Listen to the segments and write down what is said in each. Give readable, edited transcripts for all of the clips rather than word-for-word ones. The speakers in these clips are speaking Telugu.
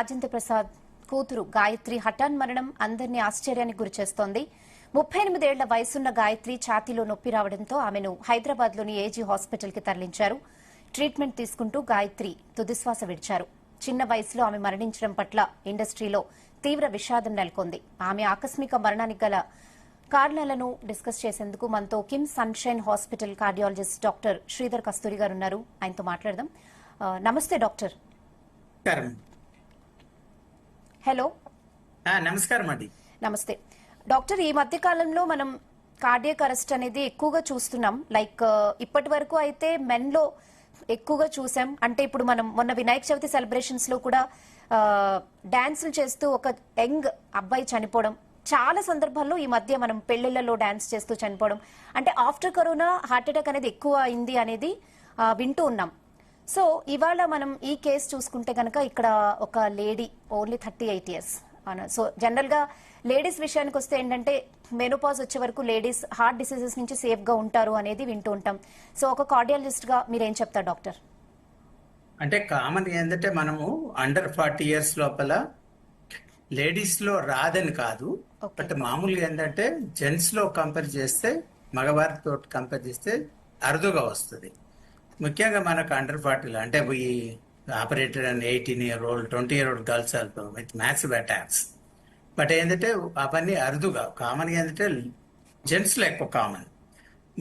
రాజేంద్ర ప్రసాద్ కూతురు గాయత్రి హఠాన్ మరణం అందరినీ ఆశ్చర్యానికి గురిచేస్తోంది. 38 ఏళ్ల వయసున్న గాయత్రి ఛాతీలో నొప్పి రావడంతో ఆమెను హైదరాబాద్లోని ఏజీ హాస్పిటల్కి తరలించారు. ట్రీట్మెంట్ తీసుకుంటూ గాయత్రి తుదిశ్వాస విడిచారు. చిన్న వయసులో ఆమె మరణించడం పట్ల ఇండస్ట్రీలో తీవ్ర విషాదం నెలకొంది. ఆమె ఆకస్మిక మరణానికి గల కారణాలను డిస్కస్ చేసేందుకు మనతో KIMS Sunshine hospital cardiologist doctor Sridhar Kasturi garu ఉన్నారు. ఆయనతో మాట్లాడదాం. నమస్తే డాక్టర్. హలో, నమస్కారం అండి. నమస్తే డాక్టర్. ఈ మధ్య కాలంలో మనం కార్డియాక్ అరెస్ట్ అనేది ఎక్కువగా చూస్తున్నాం. లైక్ ఇప్పటి వరకు అయితే మెన్ లో ఎక్కువగా చూసాం. అంటే ఇప్పుడు మనం మొన్న వినాయక చవితి సెలబ్రేషన్స్ లో కూడా డాన్సులు చేస్తూ ఒక యంగ్ అబ్బాయి చనిపోవడం, చాలా సందర్భాల్లో ఈ మధ్య మనం పెళ్లిళ్లలో డాన్స్ చేస్తూ చనిపోవడం, అంటే ఆఫ్టర్ కరోనా హార్ట్ అటాక్ అనేది ఎక్కువ అయింది అనేది వింటూ ఉన్నాం. సో ఇవాళ మనం ఈ కేసు చూసుకుంటే కనుక ఇక్కడ ఒక lady only 38 years. So general గా లేడీస్ విషయానికి వస్తే ఏంటంటే మెనోపాజ్ వచ్చే వరకు లేడీస్ హార్ట్ డిసీజెస్ నుంచి సేఫ్ గా ఉంటారు అనేది వింటూ ఉంటాం. సో ఒక కార్డియాలజిస్ట్ గా మీరేం చెప్తారు డాక్టర్? అంటే కామన్ ఏంటంటే మనము అండర్ 40 years లోపల లేడీస్ లో రాదని కాదు, బట్ మామూలుగా ఏంటంటే జెంట్స్ లో కంపేర్ చేస్తే మగవారితో కంపేర్ చేస్తే అరుదుగా వస్తుంది. ముఖ్యంగా మనకు అండర్ 40 అంటే ఈ operated and 18-year-old 20-year-old girls also with massive attacks. But ఏంటంటే అవన్నీ అరుదుగా, కామన్గా ఏంటంటే జెంట్స్ లో ఎక్కువ కామన్.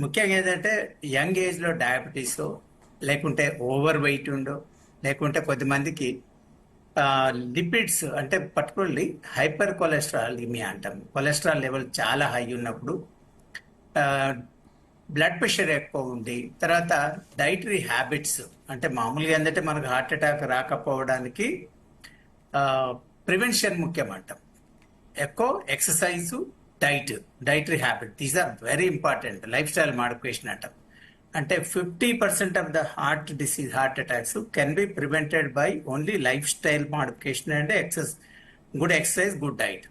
ముఖ్యంగా ఏంటంటే యంగ్ ఏజ్ లో డయాబెటీస్, లేకుంటే ఓవర్ వెయిట్ ఉండో, లేకుంటే కొద్దిమందికి లిపిడ్స్ అంటే పర్టికులర్లీ హైపర్ కొలెస్ట్రాలిమియా అంటాం. కొలెస్ట్రాల్ లెవెల్ చాలా హై ఉన్నప్పుడు, బ్లడ్ ప్రెషర్ ఎక్కువ ఉండి, తర్వాత డైటరీ హ్యాబిట్స్ అంటే మామూలుగా ఏంటంటే మనకు హార్ట్ అటాక్ రాకపోవడానికి ప్రివెన్షన్ ముఖ్యం అంటాం. ఎక్కువ exercise, dietary habit, these are very important. Life style modification అంటాం. అంటే 50% of the heart attacks can be prevented by only life style modification and good exercise, good diet.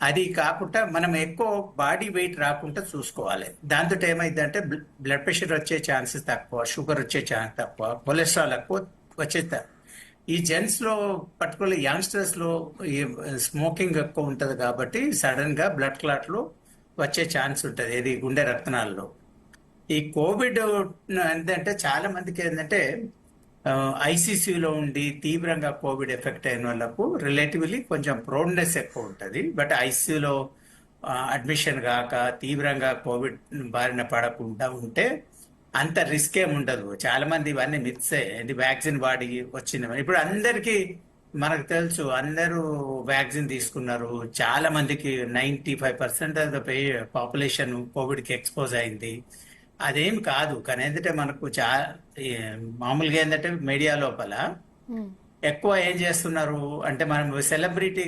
అది కాకుండా మనం ఎక్కువ బాడీ వెయిట్ రాకుండా చూసుకోవాలి. దాంతో ఏమైందంటే బ్లడ్ ప్రెషర్ వచ్చే ఛాన్సెస్ తక్కువ, షుగర్ వచ్చే ఛాన్స్ తక్కువ, కొలెస్ట్రాల్ ఎక్కువ వచ్చేస్తారు. ఈ జెంట్స్ లో పర్టికులర్ యంగ్స్టర్స్ లో స్మోకింగ్ ఎక్కువ ఉంటుంది కాబట్టి సడన్ గా బ్లడ్ క్లాట్ లో వచ్చే ఛాన్స్ ఉంటుంది, ఇది గుండె రక్తనాల్లో. ఈ కోవిడ్ ఏంటంటే చాలా మందికి ఏంటంటే ఐసీసీలో ఉండి తీవ్రంగా కోవిడ్ ఎఫెక్ట్ అయిన వాళ్ళకు రిలేటివ్లీ కొంచెం ప్రోన్నెస్ ఎక్కువ ఉంటుంది. బట్ ఐసీయూలో అడ్మిషన్ కాక తీవ్రంగా కోవిడ్ బారిన పడకుండా ఉంటే అంత రిస్క్ ఏమి ఉండదు. చాలా మంది ఇవన్నీ మిత్సే, ఇది వ్యాక్సిన్ వాడి వచ్చిన. ఇప్పుడు అందరికీ మనకు తెలుసు, అందరూ వ్యాక్సిన్ తీసుకున్నారు. చాలా మందికి 95% ఆఫ్ ద పాపులేషన్ కోవిడ్కి ఎక్స్పోజ్ అయింది. అదేం కాదు. కానీ ఏంటంటే మనకు మామూలుగా ఏంటంటే మీడియా లోపల ఎక్కువ ఏం చేస్తున్నారు అంటే, మనం సెలబ్రిటీ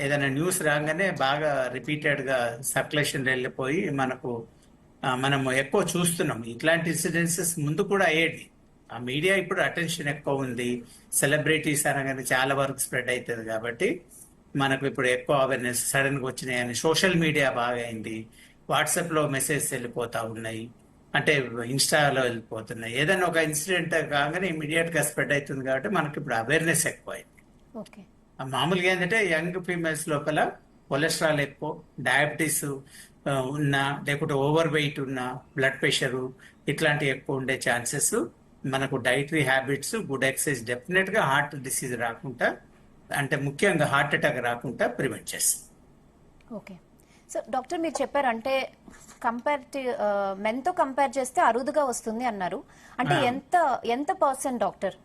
ఏదైనా న్యూస్ రాగానే బాగా రిపీటెడ్ గా సర్క్యులేషన్ వెళ్ళిపోయి మనం ఎక్కువ చూస్తున్నాం. ఇట్లాంటి ఇన్సిడెన్సెస్ ముందు కూడా అయ్యేది. ఆ మీడియా ఇప్పుడు అటెన్షన్ ఎక్కువ ఉంది. సెలబ్రిటీస్ అనగానే చాలా వరకు స్ప్రెడ్ అవుతుంది కాబట్టి మనకు ఇప్పుడు ఎక్కువ అవేర్నెస్ సడన్ గా వచ్చినాయని. సోషల్ మీడియా బాగా అయింది. వాట్సాప్ లో మెసేజ్ వెళ్ళిపోతా ఉన్నాయి, అంటే ఇన్స్టాలో వెళ్ళిపోతున్నాయి. ఏదైనా ఒక ఇన్సిడెంట్ కాగానే ఇమీడియట్ గా స్ప్రెడ్ అవుతుంది కాబట్టి మనకి ఇప్పుడు అవేర్నెస్ ఎక్కువ అయింది. మామూలుగా ఏంటంటే యంగ్ ఫీమేల్స్ లోపల కొలెస్ట్రాల్ ఎక్కువ, డయాబెటీస్ ఉన్నా, లేకుంటే ఓవర్ వెయిట్ ఉన్నా, బ్లడ్ ప్రెషర్ ఇట్లాంటివి ఎక్కువ ఉండే ఛాన్సెస్. మనకు dietary habits, good exercise definite గా హార్ట్ డిసీజ్ రాకుండా, అంటే ముఖ్యంగా హార్ట్ అటాక్ రాకుండా ప్రివెంట్ చేస్తుంది. ఓకే. సో డాక్టర్, మీరు చెప్పారు అంటే మెన్ తో కంపేర్ చేస్తే అరుదుగా వస్తుంది అన్నారు. అంటే ఎంత పర్సెంట్ డాక్టర్?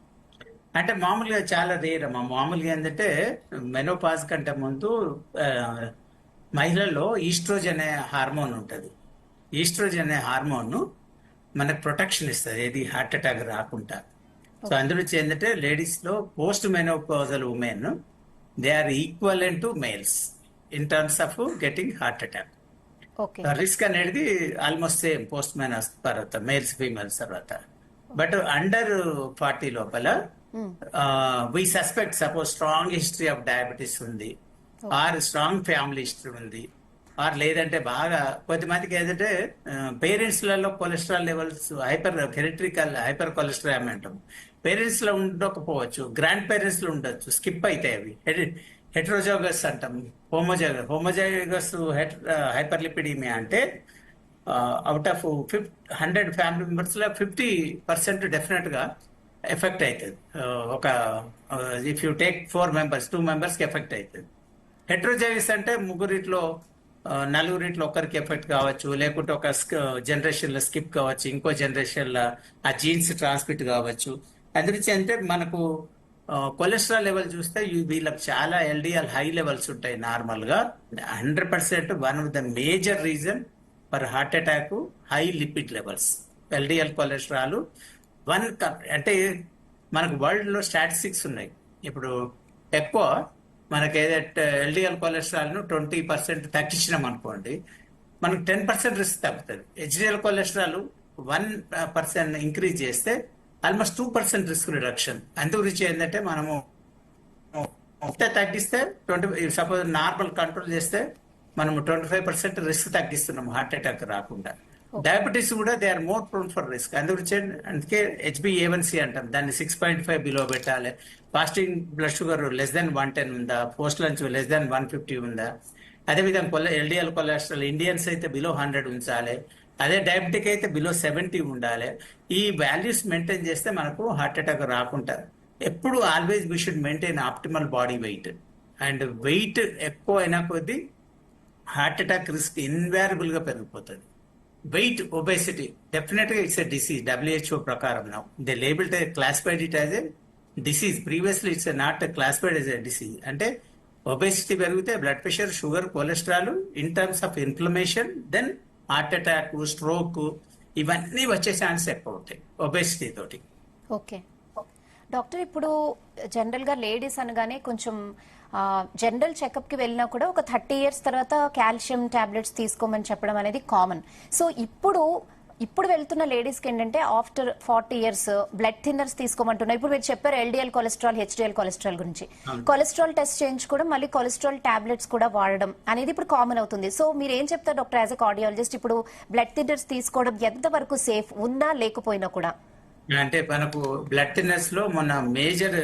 అంటే మామూలుగా చాలా రేర్ అమ్మా. మామూలుగా ఏంటంటే మెనోపాజ్ కంటే ముందు మహిళల్లో ఈస్ట్రోజన్ అనే హార్మోన్ ఉంటుంది. ఈస్ట్రోజన్ అనే హార్మోన్ మనకు ప్రొటెక్షన్ ఇస్తుంది, ఏది హార్ట్ అటాక్ రాకుండా. సో అందులో ఏంటంటే లేడీస్ లో post menopausal women they are equivalent to males in terms of getting heart attack. Risk అనేది ఆల్మోస్ట్ సేమ్ పోస్ట్ మెనోపాజ్ తర్వాత, మేల్స్ ఫీమేల్స్ తర్వాత. బట్ అండర్ 40 లోపల we suspect suppose strong history of diabetes ఉంది, ఆర్ స్ట్రాంగ్ ఫ్యామిలీ హిస్టరీ ఉంది, ఆర్ లేదంటే బాగా కొద్దిమందికి ఏంటంటే పేరెంట్స్లలో కొలెస్ట్రాల్ లెవెల్స్ హైపర్ కొలెస్ట్రాల్ అంటాం. పేరెంట్స్ లో ఉండకపోవచ్చు, గ్రాండ్ పేరెంట్స్ లో ఉండొచ్చు, స్కిప్ అవుతాయి అవి. హెట్రోజోగస్ అంటాం, హోమోజైగస్ హైపర్లిపిడీమియా అంటే అవుట్ ఆఫ్ 100 ఫ్యామిలీ మెంబర్స్ లో 50% డెఫినెట్ గా ఎఫెక్ట్ అవుతుంది. ఒక if you take 4 members, 2 members కి ఎఫెక్ట్ అవుతుంది. హెట్రోజైగస్ అంటే ముగ్గురిట్లో నలుగురిట్లో ఒకరికి ఎఫెక్ట్ కావచ్చు, లేకుంటే ఒక జనరేషన్ లో స్కిప్ కావచ్చు, ఇంకో జనరేషన్ లో ఆ జీన్స్ ట్రాన్స్మిట్ కావచ్చు. అందురించి అంటే మనకు కొలెస్ట్రాల్ లెవెల్ చూస్తే వీళ్ళకి చాలా ఎల్డిఎల్ హై లెవెల్స్ ఉంటాయి. నార్మల్ గా 100% one of the major reason for heart attack high lipid levels. LDL cholesterol అంటే మనకు వరల్డ్ లో స్టాటిస్టిక్స్ ఉన్నాయి. ఇప్పుడు ఎక్కువ మనకి ఏదైతే ఎల్డిఎల్ కొలెస్ట్రాల్ ను 20% తగ్గించినాం అనుకోండి, మనకు 10% రిస్క్ తగ్గుతుంది. హెచ్డిఎల్ కొలెస్ట్రాల్ 1% ఇంక్రీజ్ చేస్తే ఆల్మోస్ట్ 2% రిస్క్ రిడక్షన్. అందుగురించి ఏంటంటే మనము తగ్గిస్తే 20, సపోజ్ నార్మల్ కంట్రోల్ చేస్తే మనము 25% రిస్క్ తగ్గిస్తున్నాము హార్ట్ అటాక్ రాకుండా. డయాబెటీస్ కూడా they are more prone for risk. అందుకే HbA1c అంటాం, దాన్ని 6.5 బిలో పెట్టాలి. Fasting blood sugar less than 110 ఉందా, పోస్ట్ లంచ్ లెస్ దెన్ 150 ఉందా. అదేవిధంగా ఎల్డిఎల్ కొలెస్ట్రాల్ ఇండియన్స్ అయితే బిలో 100 ఉంచాలి. అదే డయాబెటిక్ అయితే బిలో 70 ఉండాలి. ఈ వాల్యూస్ మెయింటైన్ చేస్తే మనకు హార్ట్ అటాక్ రాకుండా. ఎప్పుడు always we should maintain optimal body weight. And weight ఎక్కువ అయినా కొద్దీ హార్ట్ అటాక్ రిస్క్ ఇన్వారబుల్ గా పెరిగిపోతుంది. వెయిట్ ఒబేసిటీ డెఫినెట్గా ఇట్స్ ఎ డిసీజ్. WHO ప్రకారం now they label classified it as a disease. Previously it's not classified as a disease. అంటే ఒబేసిటీ పెరిగితే blood pressure, sugar, cholesterol, in terms of inflammation, then heart attack, stroke ఇవన్నీ వచ్చే ఛాన్స్ ఎక్కువ అవుతాయి ఒబేసిటీ తోటి. ఓకే డాక్టర్, ఇప్పుడు జనరల్ గా లేడీస్ అనగానే కొంచెం జనరల్ చెకప్ కి వెళ్ళినా కూడా ఒక 30 ఇయర్స్ తర్వాత కాల్షియం టాబ్లెట్స్ తీసుకోమని చెప్పడం అనేది కామన్. సో ఇప్పుడు వెళ్తున్న లేడీస్ కి ఏంటంటే ఆఫ్టర్ 40 ఇయర్స్ బ్లడ్ థిన్నర్స్ తీసుకోమంటున్నారు. ఇప్పుడు మీరు చెప్పారు ఎల్డిఎల్ కొలెస్ట్రాల్, హెచ్డిఎల్ కొలెస్ట్రాల్ గురించి. కొలెస్ట్రాల్ టెస్ట్ చేయించుకోవడం, మళ్ళీ కొలెస్ట్రాల్ టాబ్లెట్స్ కూడా వాడడం అనేది ఇప్పుడు కామన్ అవుతుంది. సో మీరు ఏం చెప్తారు డాక్టర్ యాజ్ ఎ కార్డియాలజిస్ట్, ఇప్పుడు బ్లడ్ థిన్నర్స్ తీసుకోవడం ఎంత వరకు సేఫ్, ఉన్నా లేకపోయినా కూడా? అంటే మనకు బ్లడ్ థిన్నర్స్ లో మొన్న మేజర్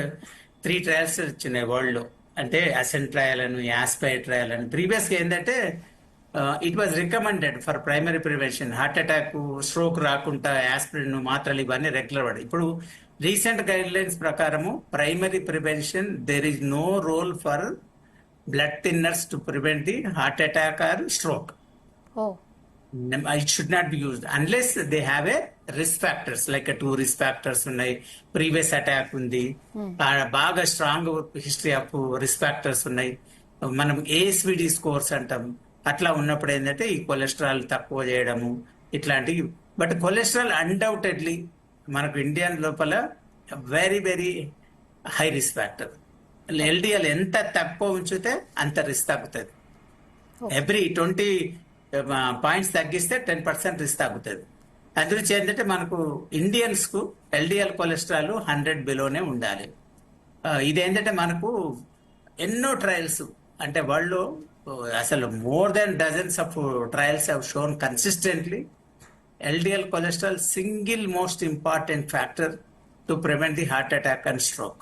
3 ట్రయల్స్ వచ్చినాయి వరల్డ్ లో. అంటే అసెంట్ ట్రయల్ అని, యాస్పైర్ ట్రయల్ అని. ప్రీవియస్ గా ఏంటంటే it was recommended for primary prevention. Heart attack, stroke రాకుండా యాస్పిరిన్ మాత్రలు ఇవన్నీ రెగ్యులర్ వాడు. ఇప్పుడు రీసెంట్ గైడ్ లైన్స్ ప్రకారము primary prevention there is no role for blood thinners to prevent the heart attack or stroke. It should not be used unless they have a risk factors, like a 2 risk factors ఉన్నాయి, previous attack ఉంది, బాగా strong history of risk factors ఉన్నాయి, మనం ASVD స్కోర్స్ అంటాం. అట్లా ఉన్నప్పుడు ఏంటంటే ఈ కొలెస్ట్రాల్ తక్కువ చేయడము ఇట్లాంటివి. బట్ కొలెస్ట్రాల్ అన్డౌటెడ్లీ మనకు ఇండియన్ లోపల very very high risk factor. LDL ఎంత తక్కువ ఉంచితే అంత రిస్క్ తగ్గుతుంది. ఎవ్రీ 20 పాయింట్స్ తగ్గిస్తే 10% రిస్క్ తగ్గుతుంది. అందులో ఏంటంటే మనకు ఇండియన్స్ కు LDL కొలెస్ట్రాల్ 100 బిలోనే ఉండాలి. ఇదేంటంటే మనకు ఎన్నో ట్రయల్స్ అంటే వరల్డ్ లో అసలు more than dozens of trials have shown consistently LDL cholesterol single most important factor to prevent the heart attack and stroke.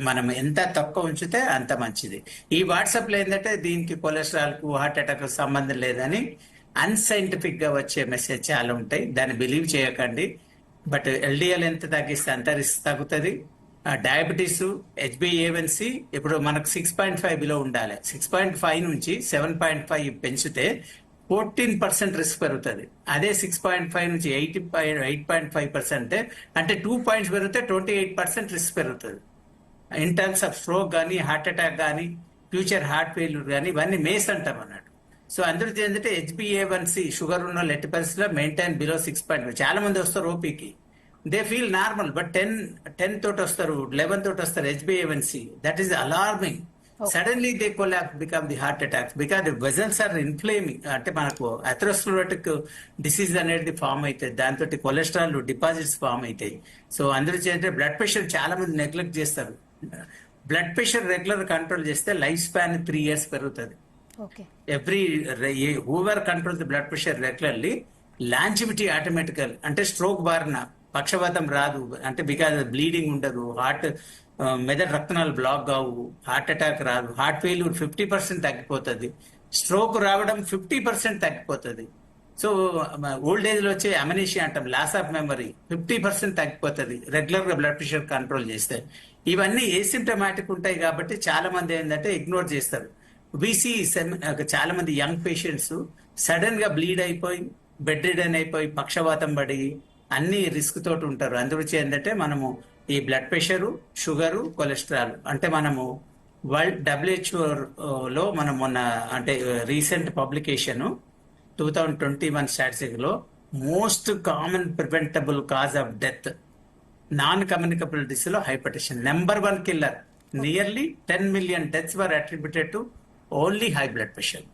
మనం ఎంత తక్కువ ఉంచితే అంత మంచిది. ఈ వాట్సాప్ లో ఏంటంటే దీనికి కొలెస్ట్రాల్ కు హార్ట్ అటాక్ సంబంధం లేదని అన్సైంటిఫిక్ గా వచ్చే మెసేజ్ చాలా ఉంటాయి, దాన్ని బిలీవ్ చేయకండి. బట్ LDL ఎంత తగ్గిస్తే అంత రిస్క్ తగ్గుతుంది. డయాబెటీస్, HbA1c ఇప్పుడు మనకు 6.5 బిలో ఉండాలి. 6.5 నుంచి 7.5 పెంచితే 14% రిస్క్ పెరుగుతుంది. అదే 6.5 నుంచి 8.5% అంటే 2 పాయింట్స్ పెరిగితే 28% రిస్క్ పెరుగుతుంది. ఇన్ టర్మ్స్ ఆఫ్ స్ట్రోక్ కానీ, హార్ట్ అటాక్ కానీ, ఫ్యూచర్ హార్ట్ ఫెయిల్యూర్ కానీ ఇవన్నీ మేస్ అంటాం అన్నట్టు. సో అందరూ ఏంటంటే HbA1c షుగర్ ఉన్న లెట్ పరిస్థితిలో మెయింటైన్ బిలో 6.5. చాలా మంది వస్తారు ఓపీకి, దే ఫీల్ నార్మల్, బట్ 10 తోటి వస్తారు, 11 తోటి వస్తారు HbA1c. That is alarming. Suddenly they collapse, become the heart attacks because the vessels are inflaming. అంటే మనకు అథెరోస్క్లెరోటిక్ డిసీజ్ అనేది ఫామ్ అవుతుంది, దాంతో కొలెస్ట్రాల్ డిపాజిట్స్ ఫామ్ అవుతాయి. సో అందరూ చేస్తే బ్లడ్ ప్రెషర్ చాలా మంది నెగ్లెక్ట్ చేస్తారు. బ్లడ్ ప్రెషర్ రెగ్యులర్ కంట్రోల్ చేస్తే లైఫ్ స్పాన్ 3 ఇయర్స్ పెరుగుతుంది. Whoever control the blood pressure regularly, longevity ఆటోమేటికల్ అంటే స్ట్రోక్ బారిన పక్షవాతం రాదు, అంటే బికాజ్ బ్లీడింగ్ ఉండదు, హార్ట్ మెదడు రక్తనాలు బ్లాక్ కావు, హార్ట్ అటాక్ రాదు, హార్ట్ ఫెయిల్యూర్ 50% తగ్గిపోతుంది, స్ట్రోక్ రావడం 50% తగ్గిపోతుంది. సో ఓల్డ్ ఏజ్ లో వచ్చే అమెనేషియా అంటాం, లాస్ ఆఫ్ మెమరీ 50% తగ్గిపోతుంది రెగ్యులర్ గా బ్లడ్ ప్రెషర్ కంట్రోల్ చేస్తే. ఇవన్నీ ఏసిమ్టమాటిక్ ఉంటాయి కాబట్టి చాలా మంది ఏంటంటే ఇగ్నోర్ చేస్తారు. బీసీ చాలా మంది యంగ్ పేషెంట్స్ సడన్ గా బ్లీడ్ అయిపోయి బెడ్ రిడన్ అయిపోయి పక్షవాతం పడి అన్ని రిస్క్ తోటి ఉంటారు. అందుగురించి ఏంటంటే మనము ఈ బ్లడ్ ప్రెషరు, షుగరు, కొలెస్ట్రాల్ అంటే మనము వరల్డ్ WHO లో మనం మొన్న అంటే రీసెంట్ పబ్లికేషన్ 2021 స్టాటిస్టిక్ లో most common preventable cause of death non communicable disease లో hypertension number 1 killer. Nearly 10 million deaths were attributed to only high blood pressure.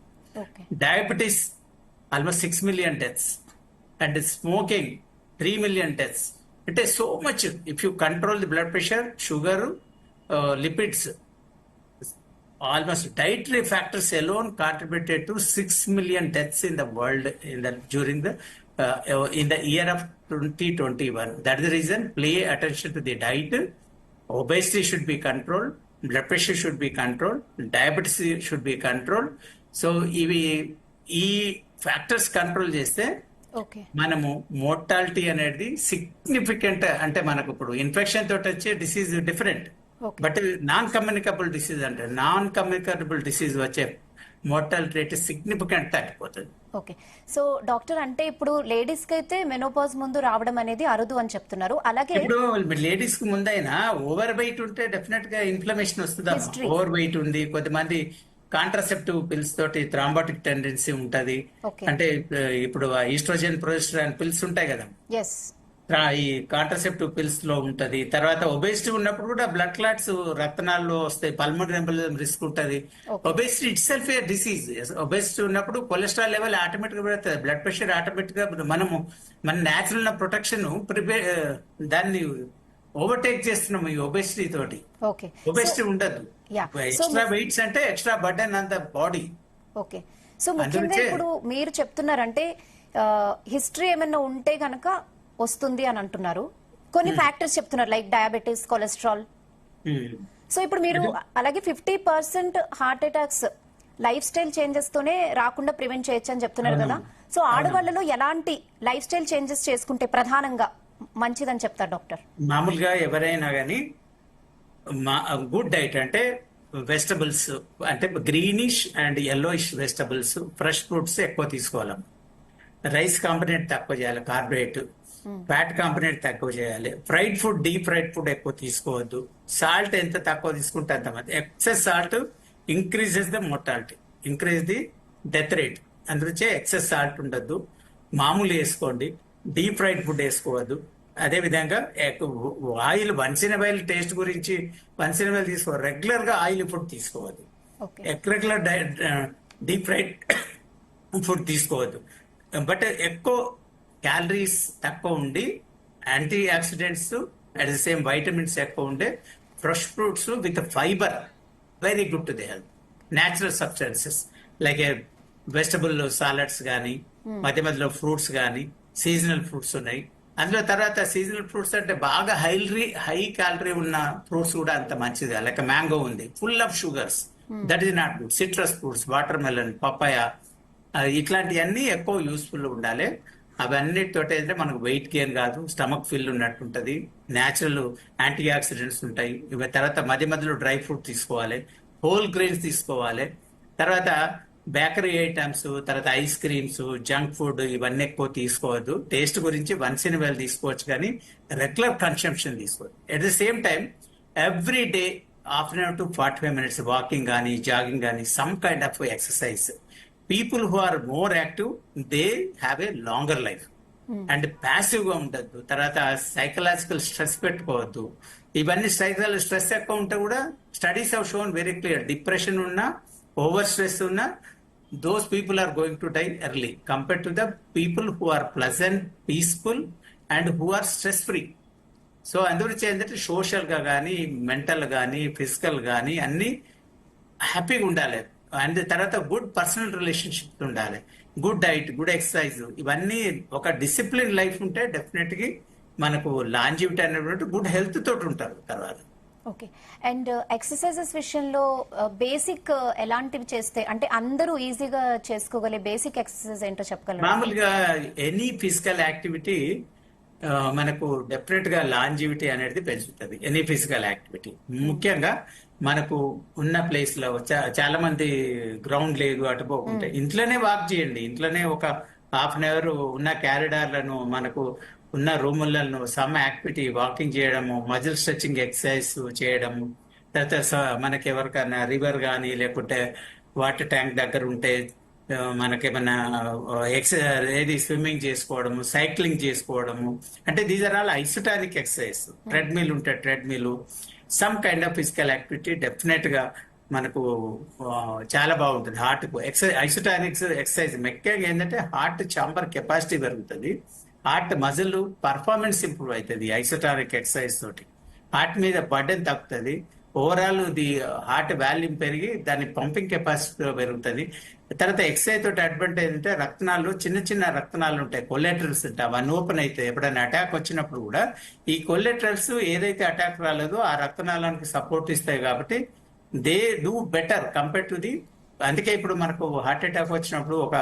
Okay. Diabetes, almost 6 million deaths. And smoking, 3 million deaths. It is so much. If you control the blood pressure, sugar, lipids, almost dietary factors alone contributed to 6 million deaths in the world during the in the year of 2021. That is the reason. Pay attention to the diet. Obesity should be controlled. Blood pressure should be controlled. Diabetes should be controlled. So ఈ ఫ్యాక్టర్స్ కంట్రోల్ చేస్తే ఓకే. మనము మోర్టాలిటీ అనేది సిగ్నిఫికెంట్, అంటే మనకు ఇప్పుడు ఇన్ఫెక్షన్ తోటి వచ్చే disease different, but non communicable disease అంటే నాన్ కమ్యూనికబుల్ డిసీజ్ వచ్చే మోర్టాలిటీ రేట్ సిగ్నిఫికెంట్ తగ్గిపోతుంది. ఓకే. సో డాక్టర్ అంటే ఇప్పుడు లేడీస్ కి అయితే మెనోపాజ్ ముందు రావడం అనేది అరుదు అని చెప్తున్నారు. అలాగే ఇప్పుడు లేడీస్ కి ముందైనా ఓవర్ వెయిట్ ఉంటే డెఫినెట్ గా ఇన్ఫ్లమేషన్ వస్తుంది. History. ఓవర్ వెయిట్ ఉంది, కొంతమంది కాంట్రాసెప్టివ్ పిల్స్ తోటి థ్రాంబోటిక్ టెండెన్సీ ఉంటది. Okay. అంటే ఇప్పుడు ఈస్ట్రోజన్ ప్రొజెస్టరాన్ పిల్స్ ఉంటాయి కదా, ఎస్ ఈ కాంట్రాసెప్టివ్ పిల్స్ లో ఉంటది. తర్వాత ఒబేసిటీ ఉన్నప్పుడు కూడా బ్లడ్ క్లాట్స్ రక్తనాల్లో వస్తాయి, పల్మనరీ ఎంబోలిజం రిస్క్ ఉంటది. Okay. Obesity it self A disease. Obesity ఉన్నప్పుడు కొలెస్ట్రాల్ లెవెల్ ఆటోమేటిక్ గా పెరుగుతుంది, బ్లడ్ ప్రెషర్ ఆటోమేటిక్ గా మనము మన న్యాచురల్ ప్రొటెక్షన్ దాన్ని ఓవర్టేక్ చేస్తున్నాము ఈ ఒబేసిటీ తోటి. ఓకే. ఒబేసిటీ ఉండదు. Yeah. ఎక్స్ట్రా వెయిట్స్ అంటే extra burden on the body. Okay. So ముఖ్యంగా ఇప్పుడు మీరు చెప్తున్నారంటే హిస్టరీ ఏమైనా ఉంటే గనక వస్తుంది అని అంటున్నారు. కొన్ని ఫ్యాక్టర్స్ చెప్తున్నారు లైక్ డయాబెటీస్, కొలెస్ట్రాల్. సో ఇప్పుడు మీరు అలాగే 50% heart attacks life style changes తోనే రాకుండా ప్రివెంట్ చేయొచ్చు అని చెప్తున్నారు కదా. సో ఆడవాళ్ళలో ఎలాంటి లైఫ్ స్టైల్ చేంజెస్ చేసుకుంటే ప్రధానంగా మంచిదని చెప్తారు డాక్టర్? మామూలుగా ఎవరైనా కానీ గుడ్ డైట్ అంటే వెజిటబుల్స్ అంటే greenish and yellowish vegetables, fresh fruits ఎక్కువ తీసుకోవాలి. రైస్ కాంపనెంట్ తక్కువ చేయాలి, కార్బోహైడ్రేట్ ఫ్యాట్ కాంపనెంట్ తక్కువ చేయాలి. Fried food, deep fried food ఎక్కువ తీసుకోవద్దు. సాల్ట్ ఎంత తక్కువ తీసుకుంటే అంత మంది. Excess salt increases the mortality, increase the death rate. అందుకే ఎక్సెస్ సాల్ట్ ఉండద్దు, మామూలు వేసుకోండి. డీప్ ఫ్రైడ్ ఫుడ్ వేసుకోవద్దు. అదే విధంగా oil, once in oil taste గురించి వన్స్ ఇన్ ఆయిల్ తీసుకో, రెగ్యులర్ గా ఆయిల్ ఫుడ్ తీసుకోవద్దు, రెగ్యులర్ డీప్ ఫ్రైడ్ ఫుడ్ తీసుకోవద్దు. బట్ ఎక్కువ క్యాలరీస్ తక్కువ ఉండి antioxidants at the same vitamins ఎక్కువ ఉండే fresh fruits with fibre very good to the health. Natural substances like vegetable salads కానీ, మధ్య మధ్యలో ఫ్రూట్స్ కానీ, సీజనల్ ఫ్రూట్స్ ఉన్నాయి. అందులో తర్వాత సీజనల్ ఫ్రూట్స్ అంటే బాగా హై క్యాలరీ ఉన్న ఫ్రూట్స్ కూడా అంత మంచిది. లైక్ మ్యాంగో ఉంది, full of sugars, that is not good. Citrus fruits, watermelon, papaya, ఇట్లాంటివన్నీ ఎక్కువ యూస్ఫుల్ ఉండాలి. అవన్నిటితో అయితే మనకు వెయిట్ గెయిన్ కాదు, స్టమక్ ఫిల్ ఉన్నట్టుంటది, న్యాచురల్ యాంటీ ఆక్సిడెంట్స్ ఉంటాయి. ఇవి తర్వాత మధ్య మధ్యలో డ్రై ఫ్రూట్ తీసుకోవాలి, హోల్ గ్రెయిన్స్ తీసుకోవాలి. తర్వాత బేకరీ ఐటమ్స్, తర్వాత ఐస్ క్రీమ్స్, జంక్ ఫుడ్ ఇవన్నీ ఎక్కువ తీసుకోవద్దు. టేస్ట్ గురించి వన్స్ ఇన్ వైల్ తీసుకోవచ్చు, కానీ రెగ్యులర్ కన్సంప్షన్ తీసుకోవద్దు. At the same time every day half an hour to 45 minutes walking కానీ, జాగింగ్ కానీ, some kind of exercise. People who are more active they have a longer life. And passive గా ఉండద్దు. తర్వాత సైకలాజికల్ స్ట్రెస్ పెట్టుకోవద్దు. ఇవన్నీ సైకలాజికల్ స్ట్రెస్ ఎక్కువ ఉంటే కూడా studies have shown very clear, depression ఉన్నా, ఓవర్ స్ట్రెస్ ఉన్నా, those people are going to die early compared to the people who are pleasant, peaceful and who are stress free. So అందుగురించి ఏంటంటే సోషల్ గా కానీ, మెంటల్ కానీ, ఫిజికల్ కానీ అన్ని హ్యాపీగా ఉండాలి. అండ్ తర్వాత గుడ్ పర్సనల్ రిలేషన్షిప్ ఉండాలి, గుడ్ డైట్, గుడ్ ఎక్సర్సైజ్, ఇవన్నీ ఒక డిసిప్లిన్ లైఫ్ ఉంటే డెఫినెట్ గా మనకు లాంజివిటీ అనేటువంటి గుడ్ హెల్త్ తోటి ఉంటారు తర్వాత. ఓకే. అండ్ ఎక్సర్సైజెస్ విషయంలో బేసిక్ ఎలాంటివి చేస్తే అంటే అందరూ ఈజీగా చేసుకోగలే బేసిక్ ఎక్సర్సైజ్ ఏంటో చెప్పగలరా? మామూలుగా ఎనీ ఫిజికల్ యాక్టివిటీ మనకు డెఫినెట్ గా లాంజివిటీ అనేది పెంచుతుంది. ఎనీ ఫిజికల్ యాక్టివిటీ ముఖ్యంగా మనకు ఉన్న ప్లేస్ లో చాలా మంది గ్రౌండ్ లేదు అటు పోకుంటే ఇంట్లోనే వాక్ చేయండి. ఇంట్లోనే ఒక హాఫ్ అన్ అవర్ ఉన్న క్యారిడార్లను మనకు ఉన్న రూములను సమ్ యాక్టివిటీ వాకింగ్ చేయడము, మజిల్ స్ట్రెచింగ్ ఎక్సర్సైజ్ చేయడము, తర్వాత మనకి ఎవరికైనా రివర్ కానీ లేకుంటే వాటర్ ట్యాంక్ దగ్గర ఉంటే మనకేమన్నా ఏది స్విమ్మింగ్ చేసుకోవడము, సైక్లింగ్ చేసుకోవడము, అంటే these are all isotonic exercise. Treadmill ఉంటే treadmill, some kind of physical activity definite గా మనకు చాలా బాగుంటుంది. హార్ట్ ఐసోటానిక్స్ ఎక్సర్సైజ్ ముఖ్యంగా ఏంటంటే హార్ట్ చాంబర్ కెపాసిటీ పెరుగుతుంది, హార్ట్ మజిల్ పర్ఫార్మెన్స్ ఇంప్రూవ్ అవుతుంది ఐసోటానిక్ ఎక్సర్సైజ్ తోటి. హార్ట్ మీద బర్డెన్ తగ్గుతుంది, ఓవరాల్ ది హార్ట్ వాల్యూమ్ పెరిగి దాని పంపింగ్ కెపాసిటీ పెరుగుతుంది. తర్వాత ఎక్సర్సైజ్ తోటి అడ్వాంటేజ్ అంటే రక్తనాలు, చిన్న చిన్న రక్తనాలు ఉంటాయి, కొలెటరల్స్ ఉంటాయి, అవన్నీ ఓపెన్ అవుతాయి. ఎప్పుడైనా అటాక్ వచ్చినప్పుడు కూడా ఈ కొలెటరల్స్ ఏదైతే అటాక్ రాలేదో ఆ రక్తనాళానికి సపోర్ట్ ఇస్తాయి కాబట్టి they do better compare to the. అందుకే ఇప్పుడు మనకు హార్ట్ అటాక్ వచ్చినప్పుడు ఒక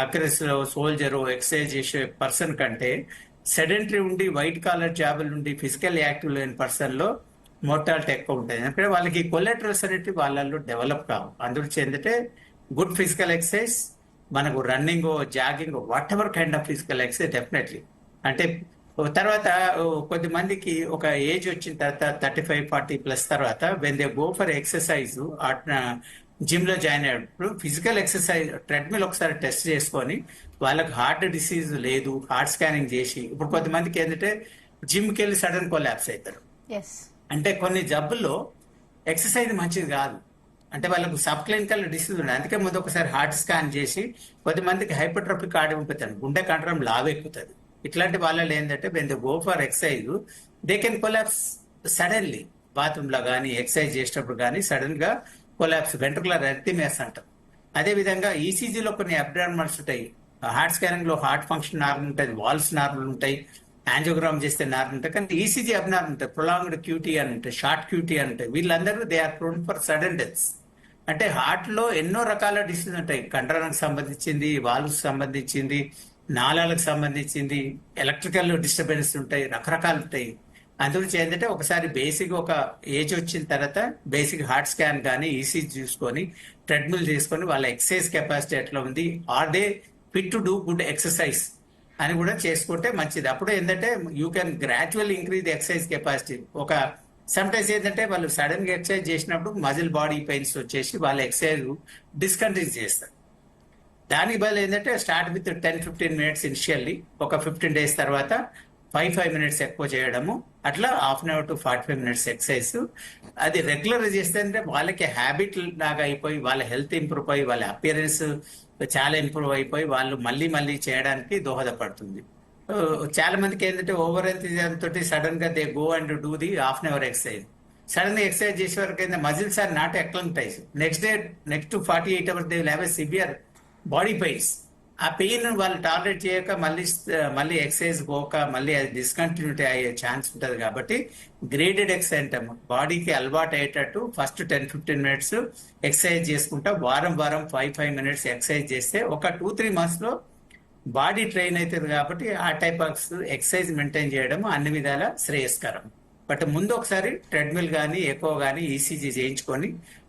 అగ్రెసివ్ సోల్జర్ ఎక్సర్సైజ్ చేసే పర్సన్ కంటే సెడెంటరీ ఉండి వైట్ కాలర్ జాబులు ఉండి ఫిజికల్ యాక్టివ్ లేని పర్సన్ లో మోర్టాలిటీ ఎక్కువ ఉంటుంది. ఎందుకంటే వాళ్ళకి కొలెటరల్స్ అనేవి వాళ్ళల్లో డెవలప్ కావు. అందుకు ఏంటంటే గుడ్ ఫిజికల్ ఎక్సర్సైజ్, మనకు running, jogging, what ever kind of physical exercise definitely. అంటే తర్వాత కొద్ది మందికి ఒక ఏజ్ వచ్చిన తర్వాత 35-40+ తర్వాత when they go for exercise gym లో జాయిన్ అయ్యేటప్పుడు ఫిజికల్ ఎక్సర్సైజ్ ట్రెడ్మిల్ ఒకసారి టెస్ట్ చేసుకొని వాళ్ళకి హార్ట్ డిసీజ్ లేదు హార్ట్ స్కానింగ్ చేసి, ఇప్పుడు కొంతమందికి ఏంటంటే జిమ్కి వెళ్ళి సడన్ కొలాప్స్ అవుతారు. అంటే కొన్ని జబ్బుల్లో ఎక్సర్సైజ్ మంచిది కాదు, అంటే వాళ్ళకు సబ్ క్లినికల్ డిసీజ్ ఉన్నాయి. అందుకే ముందు ఒకసారి హార్ట్ స్కాన్ చేసి, కొద్దిమందికి హైపర్ట్రోఫిక్ కార్డియోపతి గుండె కండరం లావెక్కుతుంది. ఇట్లాంటి వాళ్ళలో ఏంటంటే when they go for exercise they can collapse suddenly. Bathroom లో కానీ ఎక్సర్సైజ్ చేసేటప్పుడు కానీ సడన్ గా కొలాప్స్, వెంట్రుకులర్ ఎరిథమియాస్ అంటాం. అదే విధంగా ఈసీజీలో కొన్ని అబ్నార్మల్స్ ఉంటాయి, హార్ట్ స్కానింగ్ లో హార్ట్ ఫంక్షన్ నార్మల్ ఉంటుంది, వాల్స్ నార్మల్ ఉంటాయి, యాంజియోగ్రామ్ చేస్తే నార్మల్ ఉంటాయి, కానీ ఈసీజీ అబ్నార్మల్ ఉంటాయి, ప్రొలాంగ్డ్ క్యూటీ అని ఉంటాయి, షార్ట్ క్యూటీ అని ఉంటాయి. వీళ్ళందరూ they are prone for sudden deaths. అంటే హార్ట్ లో ఎన్నో రకాల డిసీజ్ ఉంటాయి, కండరానికి సంబంధించింది, వాల్వ్స్ సంబంధించింది, నాళాలకు సంబంధించింది, ఎలక్ట్రికల్ డిస్టర్బెన్స్ ఉంటాయి, రకరకాలు ఉంటాయి. అందుగురించి ఏంటంటే ఒకసారి బేసిక్ ఒక ఏజ్ వచ్చిన తర్వాత బేసిక్ హార్ట్ స్కాన్ కానీ ఈసీజీ చూసుకొని ట్రెడ్మిల్ చేసుకొని వాళ్ళ ఎక్సర్సైజ్ కెపాసిటీ ఎట్లా ఉంది, are they fit to do good exercise అని కూడా చేసుకుంటే మంచిది. అప్పుడు ఏంటంటే you can gradual increase the exercise capacity. ఒక సమ్టైమ్స్ ఏంటంటే వాళ్ళు సడన్ గా ఎక్సర్సైజ్ చేసినప్పుడు మజిల్ బాడీ పెయిన్స్ వచ్చేసి వాళ్ళ ఎక్సర్సైజ్ డిస్కంటిన్యూ చేస్తారు. దానికి బదులు ఏంటంటే స్టార్ట్ విత్ 10-15 మినిట్స్ ఇనిషియల్లీ, ఒక 15 days తర్వాత 5 minutes ఎక్కువ చేయడము, అట్లా half an hour to 45 minutes exercise. అది రెగ్యులర్ చేస్తే వాళ్ళకి హ్యాబిట్ లాగా అయిపోయి వాళ్ళ హెల్త్ ఇంప్రూవ్ అయ్యి వాళ్ళ అపియరెన్స్ చాలా ఇంప్రూవ్ అయిపోయి వాళ్ళు మళ్ళీ మళ్ళీ చేయడానికి దోహదపడుతుంది. చాలా మందికి ఏంటంటే ఓవర్ ఎంతూజియాజం తోటి సడన్ గా they go and do the half an hour exercise. Sudden గా ఎక్సర్సైజ్ చేసే వరకు ఏంటంటే muscles are not acclimatize. Next 48 hours they will have a severe body pains. ఆ పెయిన్ వాళ్ళు టాలరేట్ చేయక మళ్ళీ ఎక్సర్సైజ్ పోక మళ్ళీ అది డిస్కంటిన్యూటీ అయ్యే ఛాన్స్ ఉంటుంది. కాబట్టి గ్రేడెడ్ ఎక్సర్సైజ్ అంటాం, బాడీకి అలవాటు అయ్యేటట్టు ఫస్ట్ 10-15 minutes ఎక్సర్సైజ్ చేసుకుంటా వారం 5 minutes ఎక్సర్సైజ్ చేస్తే ఒక 2-3 months లో బాడీ ట్రైన్ అవుతుంది. కాబట్టి ఆ టైప్ ఆఫ్ ఎక్సర్సైజ్ మెయింటైన్ చేయడం అన్ని విధాల శ్రేయస్కరం. బట్ ముందు ఒకసారి ట్రెడ్మిల్ కానీ ఎక్కువ కానీ ఈసీజీ చేయించుకొని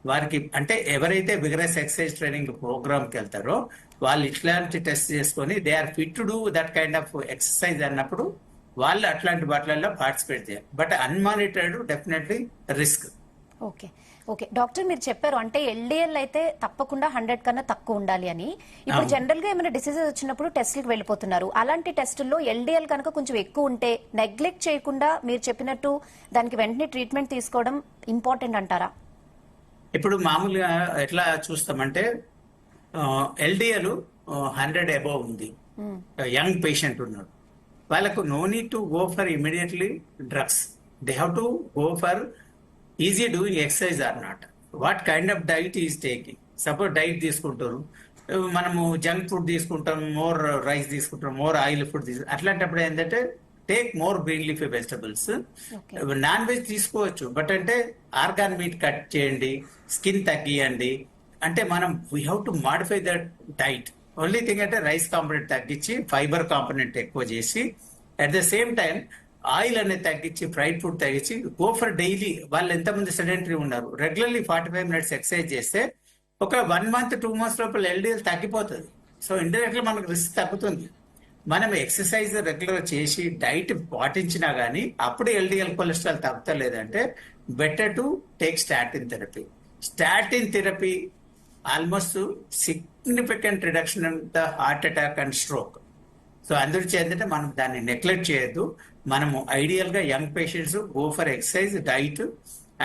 వారికి, అంటే ఎవరైతే విగరస్ ఎక్సర్సైజ్ ట్రైనింగ్ ప్రోగ్రామ్కి వెళ్తారో వాళ్ళు ఇట్లాంటి టెస్ట్ చేసుకొని they are fit to do that kind of exercise అన్నప్పుడు వాళ్ళు అట్లాంటి వాటిల్లో పార్టిసిపేట్ చేయాలి. But unmonitored definitely risk. Okay okay doctor, మీరు చెప్పారు అంటే ఎల్డిఎల్ అయితే తప్పకుండా 100 కన్నా తక్కువ ఉండాలి అని. ఇప్పుడు జనరల్ గా ఏమైనా డిసీజెస్ వచ్చినప్పుడు టెస్ట్లకు వెళ్ళిపోతున్నారు. అలాంటి టెస్టుల్లో ఎల్డిఎల్ కనుక కొంచెం ఎక్కువ ఉంటే నెగ్లెక్ట్ చేయకుండా మీరు చెప్పినట్టు దానికి వెంటనే ట్రీట్మెంట్ తీసుకోవడం ఇంపార్టెంట్ అంటారా? ఇప్పుడు మామూలుగా ఎట్లా చూస్తామంటే ఎల్డిఎల్ 100 above ఉంది, యంగ్ పేషెంట్ ఉన్నాడు, వాళ్ళకు no need to go for immediately drugs. They have to go for easy doing exercise or not, what kind of diet is taking. Suppose diet తీసుకుంటారు, మనము జంక్ ఫుడ్ తీసుకుంటాం, మోర్ రైస్ తీసుకుంటాం, మోర్ ఆయిల్ ఫుడ్ తీసుకుంటాం, అట్లాంటప్పుడు ఏంటంటే take more green leafy vegetables. Okay. Non veg తీసుకోవచ్చు, బట్ అంటే ఆర్గాన్ మీట్ కట్ చేయండి, స్కిన్ తగ్గియండి. అంటే మనం we have to modify that diet. Only thing అంటే రైస్ కాంపోనెంట్ తగ్గించి ఫైబర్ కాంపోనెంట్ ఎక్కువ చేసి, at the same time oil అనేది తగ్గించి, ఫ్రైడ్ ఫుడ్ తగ్గించి, గో ఫర్ డైలీ. వాళ్ళు ఎంతమంది సెడెంటరీ ఉన్నారు, రెగ్యులర్లీ 45 minutes ఎక్సర్సైజ్ చేస్తే ఒక 1 month 2 months లోపల ఎల్డిఎల్ తగ్గిపోతుంది. సో ఇండైరెక్ట్ గా మనకు రిస్క్ తగ్గుతుంది. మనం ఎక్సర్సైజ్ రెగ్యులర్ చేసి డైట్ పాటించినా గానీ అప్పుడు ఎల్డిఎల్ కొలెస్ట్రాల్ తగ్గుతలేదంటే better to take statin therapy. Statin therapy almost significant reduction in the heart attack and stroke. So అందులో ఏంటంటే మనం దాన్ని నెగ్లెక్ట్ చేయొద్దు. మనము ఐడియల్ గా young patients go for exercise, diet